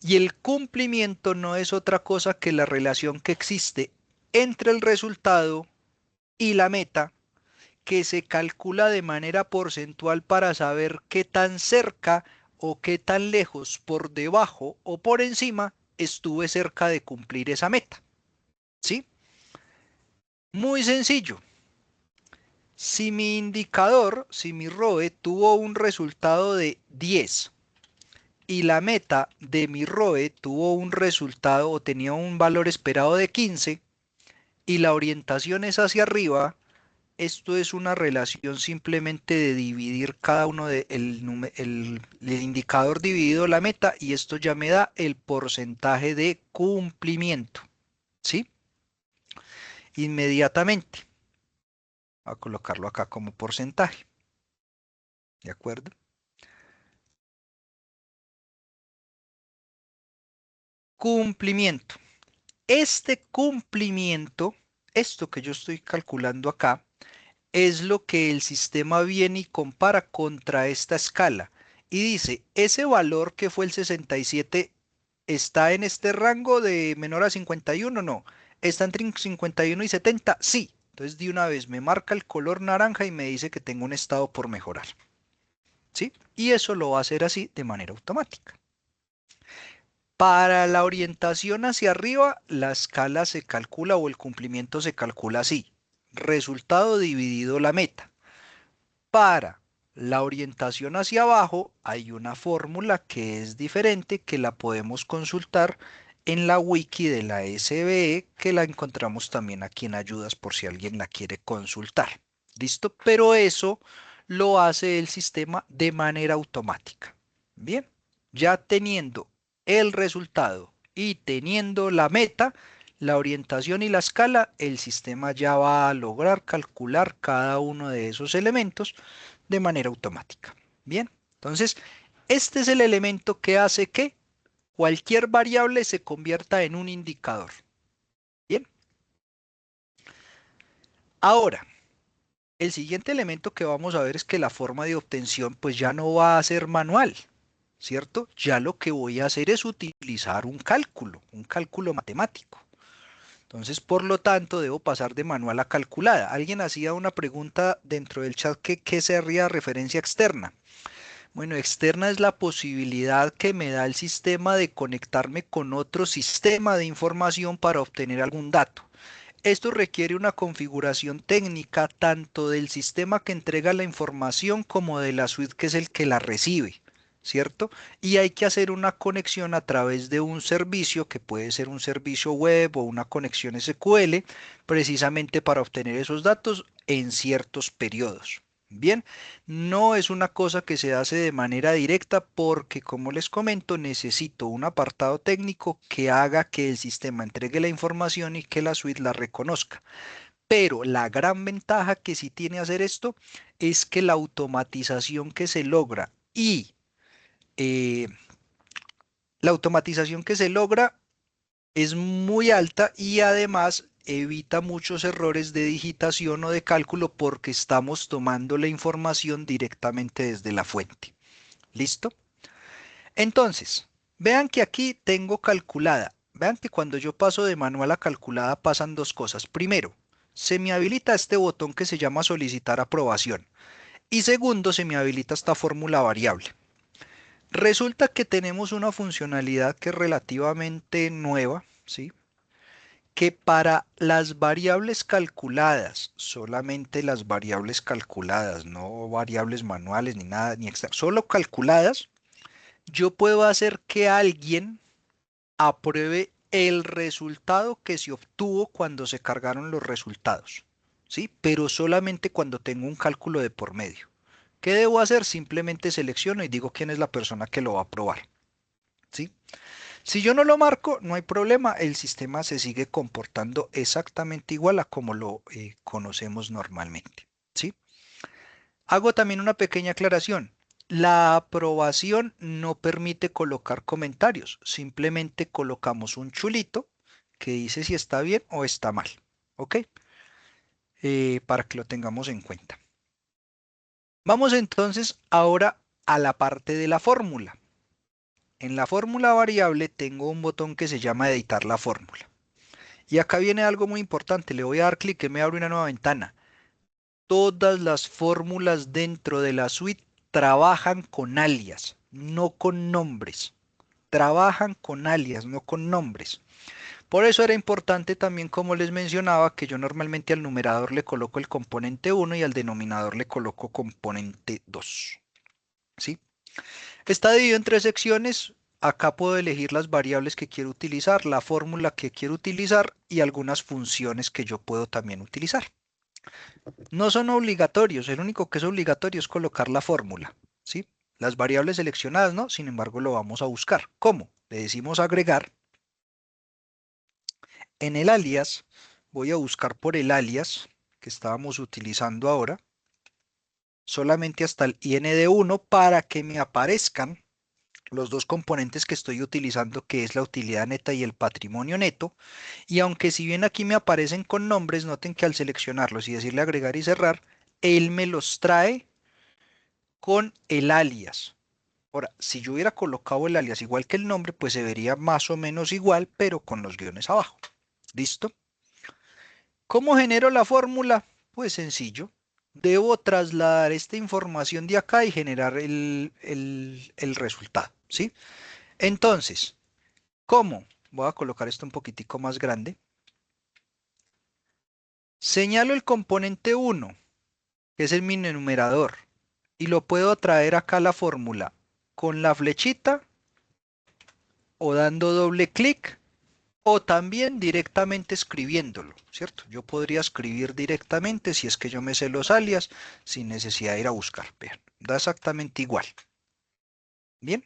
Y el cumplimiento no es otra cosa que la relación que existe entre el resultado y la meta, que se calcula de manera porcentual para saber qué tan cerca o qué tan lejos, por debajo o por encima, estuve cerca de cumplir esa meta. ¿Sí? Muy sencillo. Si mi indicador, si mi ROE tuvo un resultado de 10 y la meta de mi ROE tuvo un resultado o tenía un valor esperado de 15 y la orientación es hacia arriba, esto es una relación simplemente de dividir cada uno de el indicador dividido la meta, y esto ya me da el porcentaje de cumplimiento. ¿Sí? Inmediatamente. Voy a colocarlo acá como porcentaje. ¿De acuerdo? Cumplimiento. Este cumplimiento, esto que yo estoy calculando acá, es lo que el sistema viene y compara contra esta escala. Y dice, ese valor que fue el 67 está en este rango de menor a 51, no. Está entre 51 y 70, sí. Entonces de una vez me marca el color naranja y me dice que tengo un estado por mejorar. ¿Sí? Y eso lo va a hacer así de manera automática. Para la orientación hacia arriba, la escala se calcula o el cumplimiento se calcula así: resultado dividido la meta. Para la orientación hacia abajo hay una fórmula que es diferente, que la podemos consultar en la wiki de la SBE, que la encontramos también aquí en ayudas por si alguien la quiere consultar. ¿Listo? Pero eso lo hace el sistema de manera automática. Bien, ya teniendo el resultado y teniendo la meta, la orientación y la escala, el sistema ya va a lograr calcular cada uno de esos elementos de manera automática. Bien, entonces, este es el elemento que hace que cualquier variable se convierta en un indicador. Bien. Ahora, el siguiente elemento que vamos a ver es que la forma de obtención pues ya no va a ser manual, ¿cierto? Ya lo que voy a hacer es utilizar un cálculo matemático. Entonces, por lo tanto, debo pasar de manual a calculada. Alguien hacía una pregunta dentro del chat que ¿qué sería referencia externa? Bueno, externa es la posibilidad que me da el sistema de conectarme con otro sistema de información para obtener algún dato. Esto requiere una configuración técnica tanto del sistema que entrega la información como de la suite que es el que la recibe, ¿cierto? Y hay que hacer una conexión a través de un servicio que puede ser un servicio web o una conexión SQL, precisamente para obtener esos datos en ciertos periodos. Bien, no es una cosa que se hace de manera directa porque, como les comento, necesito un apartado técnico que haga que el sistema entregue la información y que la suite la reconozca. Pero la gran ventaja que sí tiene hacer esto es que la automatización que se logra y eh, la automatización que se logra es muy alta y además evita muchos errores de digitación o de cálculo porque estamos tomando la información directamente desde la fuente. ¿Listo? Entonces, vean que aquí tengo calculada. Vean que cuando yo paso de manual a calculada pasan dos cosas. Primero, se me habilita este botón que se llama solicitar aprobación. Y segundo, se me habilita esta fórmula variable. Resulta que tenemos una funcionalidad que es relativamente nueva, ¿sí? Que para las variables calculadas, solamente las variables calculadas, no variables manuales ni nada, ni extra, solo calculadas, yo puedo hacer que alguien apruebe el resultado que se obtuvo cuando se cargaron los resultados, ¿sí? Pero solamente cuando tengo un cálculo de por medio. ¿Qué debo hacer? Simplemente selecciono y digo quién es la persona que lo va a aprobar, ¿sí? Si yo no lo marco, no hay problema, el sistema se sigue comportando exactamente igual a como lo conocemos normalmente, ¿sí? Hago también una pequeña aclaración. La aprobación no permite colocar comentarios, simplemente colocamos un chulito que dice si está bien o está mal, ¿ok? Para que lo tengamos en cuenta. Vamos entonces ahora a la parte de la fórmula. En la fórmula variable tengo un botón que se llama editar la fórmula. Y acá viene algo muy importante, le voy a dar clic y me abre una nueva ventana. Todas las fórmulas dentro de la suite trabajan con alias, no con nombres. Trabajan con alias, no con nombres. Por eso era importante también, como les mencionaba, que yo normalmente al numerador le coloco el componente 1 y al denominador le coloco componente 2. ¿Sí? Está dividido en tres secciones. Acá puedo elegir las variables que quiero utilizar, la fórmula que quiero utilizar y algunas funciones que yo puedo también utilizar. No son obligatorios, el único que es obligatorio es colocar la fórmula, ¿sí? Las variables seleccionadas no, sin embargo lo vamos a buscar. ¿Cómo? Le decimos agregar. En el alias voy a buscar por el alias que estábamos utilizando ahora, solamente hasta el IND1 para que me aparezcan los dos componentes que estoy utilizando, que es la utilidad neta y el patrimonio neto. Y aunque si bien aquí me aparecen con nombres, noten que al seleccionarlos y decirle agregar y cerrar, él me los trae con el alias. Ahora, si yo hubiera colocado el alias igual que el nombre, pues se vería más o menos igual, pero con los guiones abajo. ¿Listo? ¿Cómo genero la fórmula? Pues sencillo. Debo trasladar esta información de acá y generar el resultado, ¿sí? Entonces, ¿cómo? Voy a colocar esto un poquitico más grande. Señalo el componente 1, que es el mi enumerador, y lo puedo traer acá a la fórmula con la flechita o dando doble clic o también directamente escribiéndolo, ¿cierto? Yo podría escribir directamente si es que yo me sé los alias sin necesidad de ir a buscar. Vean, da exactamente igual. Bien.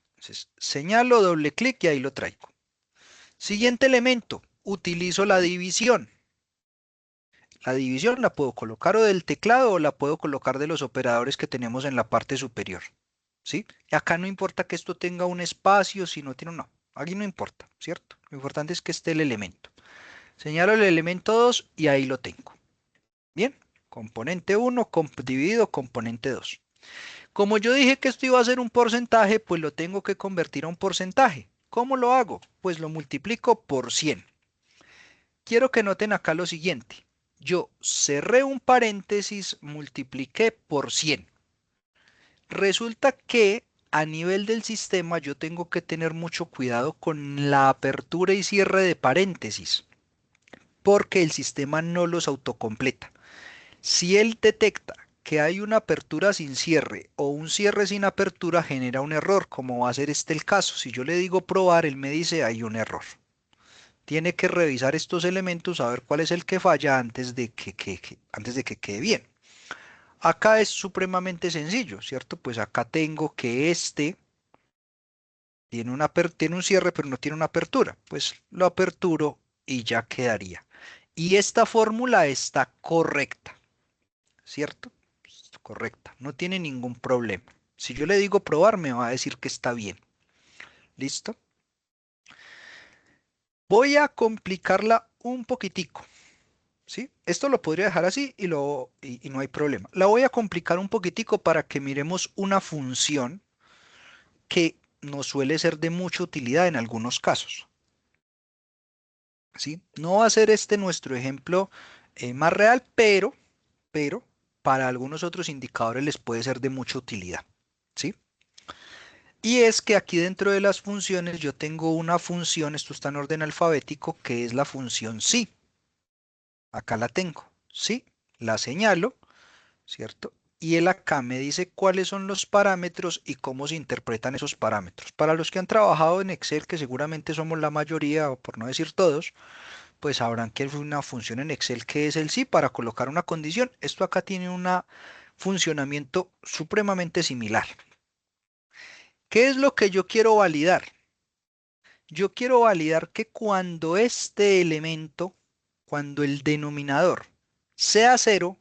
Entonces, señalo, doble clic y ahí lo traigo. Siguiente elemento, utilizo la división. La división la puedo colocar o del teclado o la puedo colocar de los operadores que tenemos en la parte superior. ¿Sí? Y acá no importa que esto tenga un espacio, si no tiene no. Aquí no importa, ¿cierto? Lo importante es que esté el elemento. Señalo el elemento 2 y ahí lo tengo. Bien, componente 1 dividido componente 2. Como yo dije que esto iba a ser un porcentaje, pues lo tengo que convertir a un porcentaje. ¿Cómo lo hago? Pues lo multiplico por 100. Quiero que noten acá lo siguiente. Yo cerré un paréntesis, multipliqué por 100. Resulta que a nivel del sistema yo tengo que tener mucho cuidado con la apertura y cierre de paréntesis, porque el sistema no los autocompleta. Si él detecta que hay una apertura sin cierre o un cierre sin apertura, genera un error, como va a ser este el caso. Si yo le digo probar, él me dice hay un error. Tiene que revisar estos elementos a ver cuál es el que falla antes de que quede bien. Acá es supremamente sencillo, ¿cierto? Pues acá tengo que este tiene un cierre, pero no tiene una apertura. Pues lo aperturo y ya quedaría. Y esta fórmula está correcta, ¿cierto? Correcta, no tiene ningún problema. Si yo le digo probar, me va a decir que está bien. ¿Listo? Voy a complicarla un poquitico, ¿sí? Esto lo podría dejar así y no hay problema. La voy a complicar un poquitico para que miremos una función que nos suele ser de mucha utilidad en algunos casos, ¿sí? No va a ser este nuestro ejemplo más real, pero para algunos otros indicadores les puede ser de mucha utilidad, ¿sí? Y es que aquí dentro de las funciones yo tengo una función, esto está en orden alfabético, que es la función sí. Acá la tengo, sí, la señalo, ¿cierto? Y él acá me dice cuáles son los parámetros y cómo se interpretan esos parámetros. Para los que han trabajado en Excel, que seguramente somos la mayoría, o por no decir todos, pues sabrán que es una función en Excel que es el sí para colocar una condición. Esto acá tiene un funcionamiento supremamente similar. ¿Qué es lo que yo quiero validar? Yo quiero validar que cuando este elemento, cuando el denominador sea cero,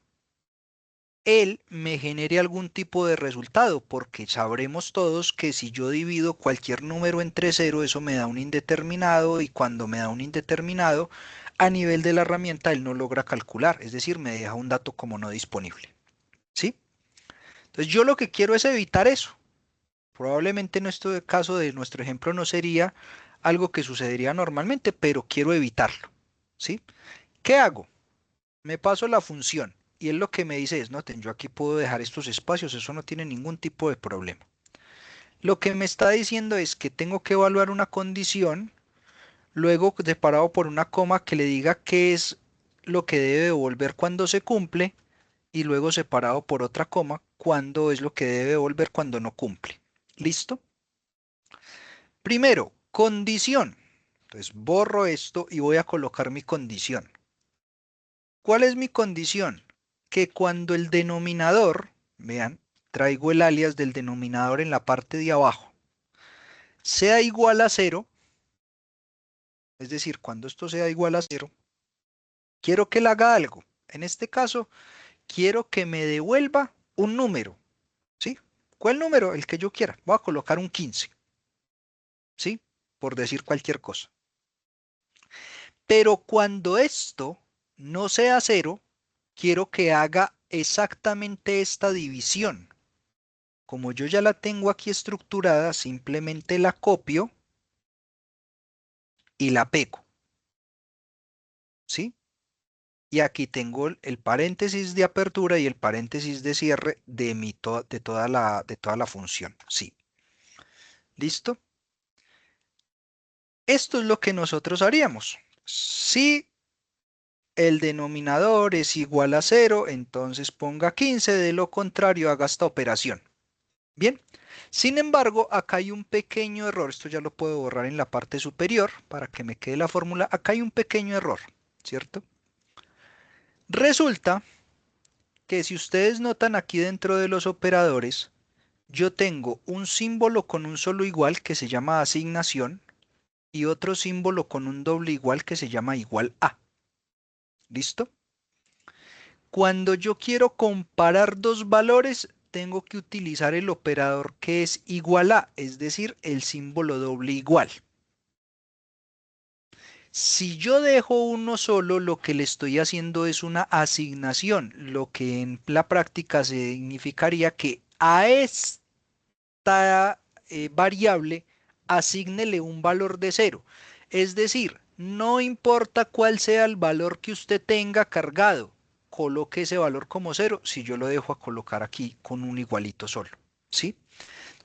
él me genere algún tipo de resultado, porque sabremos todos que si yo divido cualquier número entre cero, eso me da un indeterminado y cuando me da un indeterminado, a nivel de la herramienta él no logra calcular, es decir, me deja un dato como no disponible. ¿Sí? Entonces yo lo que quiero es evitar eso. Probablemente en este caso de nuestro ejemplo no sería algo que sucedería normalmente, pero quiero evitarlo. ¿Sí? ¿Qué hago? Me paso la función y él lo que me dice es, no, yo aquí puedo dejar estos espacios, eso no tiene ningún tipo de problema. Lo que me está diciendo es que tengo que evaluar una condición, luego separado por una coma que le diga qué es lo que debe devolver cuando se cumple y luego separado por otra coma cuándo es lo que debe devolver cuando no cumple. ¿Listo? Primero, condición. Entonces borro esto y voy a colocar mi condición. ¿Cuál es mi condición? Que cuando el denominador, vean, traigo el alias del denominador en la parte de abajo, sea igual a cero, es decir, cuando esto sea igual a cero, quiero que él haga algo. En este caso, quiero que me devuelva un número, ¿sí? ¿Cuál número? El que yo quiera. Voy a colocar un 15, ¿sí? Por decir cualquier cosa. Pero cuando esto no sea cero, quiero que haga exactamente esta división. Como yo ya la tengo aquí estructurada, simplemente la copio y la pego, ¿sí? Y aquí tengo el paréntesis de apertura y el paréntesis de cierre de toda la función, ¿sí? ¿Listo? Esto es lo que nosotros haríamos. Si el denominador es igual a 0, entonces ponga 15, de lo contrario haga esta operación. Bien, sin embargo, acá hay un pequeño error, esto ya lo puedo borrar en la parte superior para que me quede la fórmula, acá hay un pequeño error, ¿cierto? Resulta que si ustedes notan aquí dentro de los operadores, yo tengo un símbolo con un solo igual que se llama asignación y otro símbolo con un doble igual que se llama igual a. ¿Listo? Cuando yo quiero comparar dos valores, tengo que utilizar el operador que es igual a, es decir, el símbolo doble igual. Si yo dejo uno solo, lo que le estoy haciendo es una asignación, lo que en la práctica significaría que a esta variable asígnele un valor de 0. Es decir, no importa cuál sea el valor que usted tenga cargado, coloque ese valor como 0 si yo lo dejo a colocar aquí con un igualito solo. ¿Sí?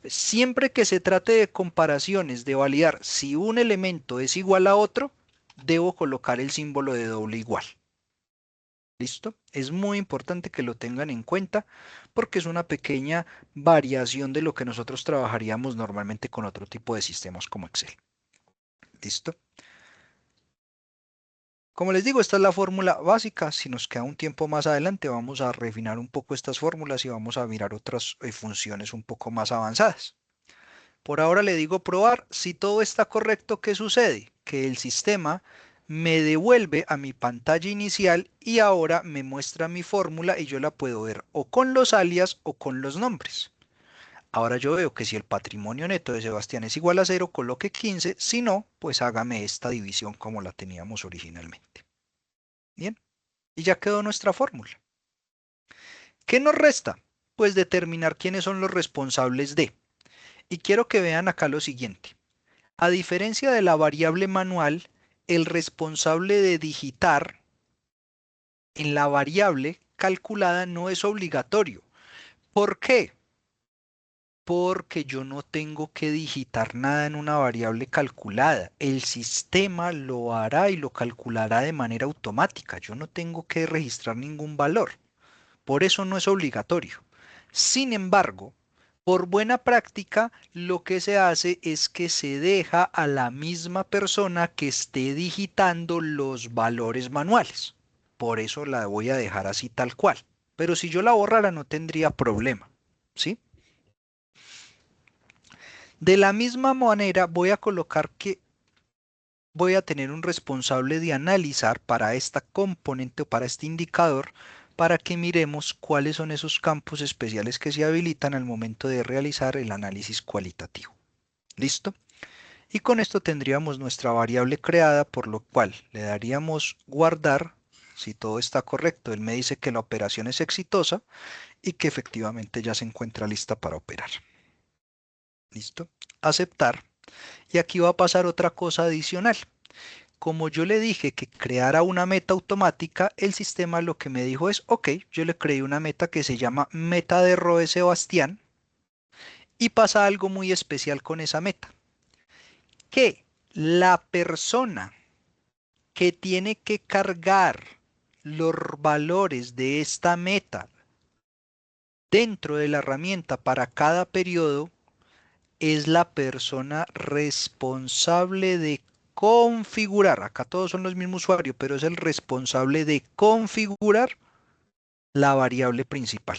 Siempre que se trate de comparaciones, de validar si un elemento es igual a otro, debo colocar el símbolo de doble igual. ¿Listo? Es muy importante que lo tengan en cuenta porque es una pequeña variación de lo que nosotros trabajaríamos normalmente con otro tipo de sistemas como Excel. ¿Listo? Como les digo, esta es la fórmula básica. Si nos queda un tiempo más adelante, vamos a refinar un poco estas fórmulas y vamos a mirar otras funciones un poco más avanzadas. Por ahora le digo probar. Si todo está correcto, ¿qué sucede? Que el sistema me devuelve a mi pantalla inicial y ahora me muestra mi fórmula y yo la puedo ver o con los alias o con los nombres. Ahora yo veo que si el patrimonio neto de Sebastián es igual a 0, coloque 15. Si no, pues hágame esta división como la teníamos originalmente. Bien, y ya quedó nuestra fórmula. ¿Qué nos resta? Pues determinar quiénes son los responsables de. Y quiero que vean acá lo siguiente. A diferencia de la variable manual, el responsable de digitar en la variable calculada no es obligatorio. ¿Por qué? Porque yo no tengo que digitar nada en una variable calculada. El sistema lo hará y lo calculará de manera automática. Yo no tengo que registrar ningún valor. Por eso no es obligatorio. Sin embargo, por buena práctica, lo que se hace es que se deja a la misma persona que esté digitando los valores manuales. Por eso la voy a dejar así tal cual. Pero si yo la borrara no tendría problema. ¿Sí? De la misma manera voy a colocar que voy a tener un responsable de analizar para esta componente o para este indicador para que miremos cuáles son esos campos especiales que se habilitan al momento de realizar el análisis cualitativo. ¿Listo? Y con esto tendríamos nuestra variable creada, por lo cual le daríamos guardar. Si todo está correcto, él me dice que la operación es exitosa y que efectivamente ya se encuentra lista para operar. ¿Listo? Aceptar. Y aquí va a pasar otra cosa adicional. Como yo le dije que creara una meta automática, el sistema lo que me dijo es, ok, yo le creé una meta que se llama meta de Roe Sebastián y pasa algo muy especial con esa meta, que la persona que tiene que cargar los valores de esta meta dentro de la herramienta para cada periodo es la persona responsable de configurar. Acá todos son los mismos usuarios, pero es el responsable de configurar la variable principal.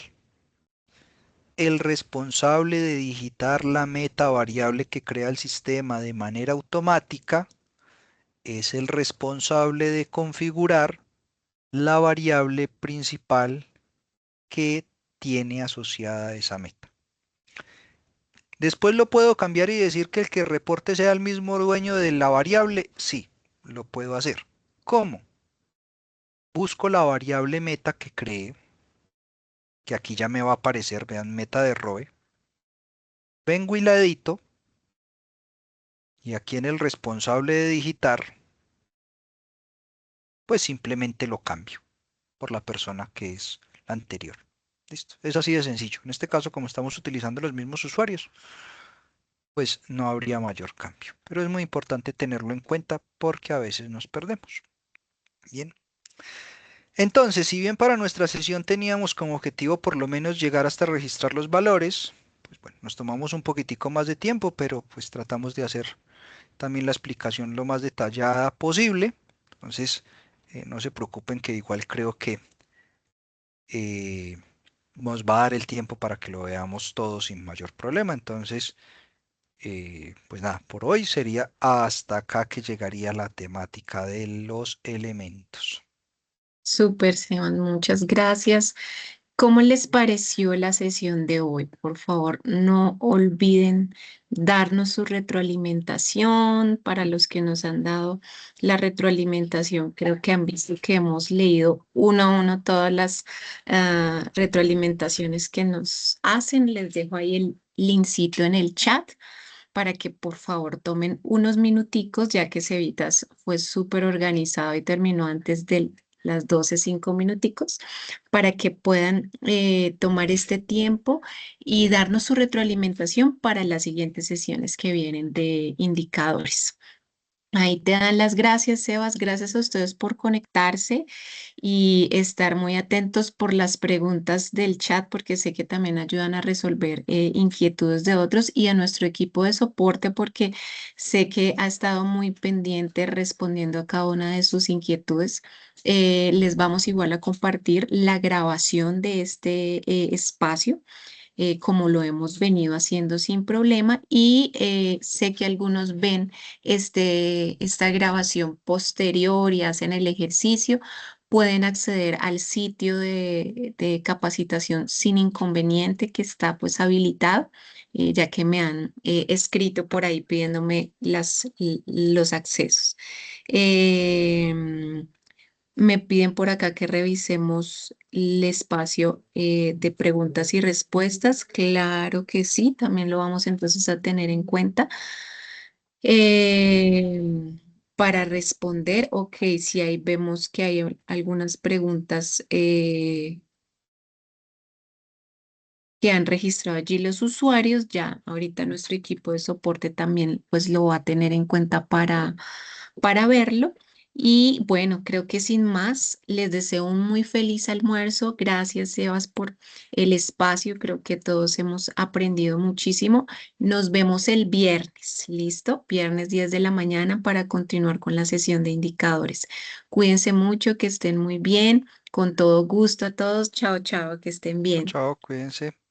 El responsable de digitar la meta variable que crea el sistema de manera automática es el responsable de configurar la variable principal que tiene asociada esa meta. Después lo puedo cambiar y decir que el que reporte sea el mismo dueño de la variable. Sí, lo puedo hacer. ¿Cómo? Busco la variable meta que creé, que aquí ya me va a aparecer, vean, meta de Roe. Vengo y la edito. Y aquí en el responsable de digitar, pues simplemente lo cambio por la persona que es la anterior. ¿Listo? Es así de sencillo. En este caso, como estamos utilizando los mismos usuarios, pues no habría mayor cambio. Pero es muy importante tenerlo en cuenta porque a veces nos perdemos. Bien. Entonces, si bien para nuestra sesión teníamos como objetivo por lo menos llegar hasta registrar los valores, pues bueno, nos tomamos un poquitico más de tiempo, pero pues tratamos de hacer también la explicación lo más detallada posible. Entonces, no se preocupen que igual creo que eh, nos va a dar el tiempo para que lo veamos todo sin mayor problema. Entonces, pues nada, por hoy sería hasta acá que llegaría la temática de los elementos. Súper, Seban, muchas gracias. ¿Cómo les pareció la sesión de hoy? Por favor, no olviden darnos su retroalimentación. Para los que nos han dado la retroalimentación, creo que han visto que hemos leído uno a uno todas las retroalimentaciones que nos hacen. Les dejo ahí el linkcito en el chat para que por favor tomen unos minuticos, ya que Cevitas fue súper organizado y terminó antes de las 12, 5 minuticos, para que puedan tomar este tiempo y darnos su retroalimentación para las siguientes sesiones que vienen de indicadores. Ahí te dan las gracias, Sebas. Gracias a ustedes por conectarse y estar muy atentos por las preguntas del chat, porque sé que también ayudan a resolver inquietudes de otros y a nuestro equipo de soporte, porque sé que ha estado muy pendiente respondiendo a cada una de sus inquietudes. Les vamos igual a compartir la grabación de este espacio como lo hemos venido haciendo sin problema y sé que algunos ven esta grabación posterior y hacen el ejercicio, pueden acceder al sitio de capacitación sin inconveniente que está pues habilitado, ya que me han escrito por ahí pidiéndome los accesos. Em, Me piden por acá que revisemos el espacio de preguntas y respuestas. Claro que sí, también lo vamos entonces a tener en cuenta. Para responder, ok, si ahí vemos que hay algunas preguntas que han registrado allí los usuarios, ya ahorita nuestro equipo de soporte también pues lo va a tener en cuenta para verlo. Y bueno, creo que sin más, les deseo un muy feliz almuerzo. Gracias, Sebas, por el espacio. Creo que todos hemos aprendido muchísimo. Nos vemos el viernes, ¿listo? Viernes 10 de la mañana para continuar con la sesión de indicadores. Cuídense mucho, que estén muy bien. Con todo gusto a todos. Chao, chao, que estén Chao, bien. chao, cuídense.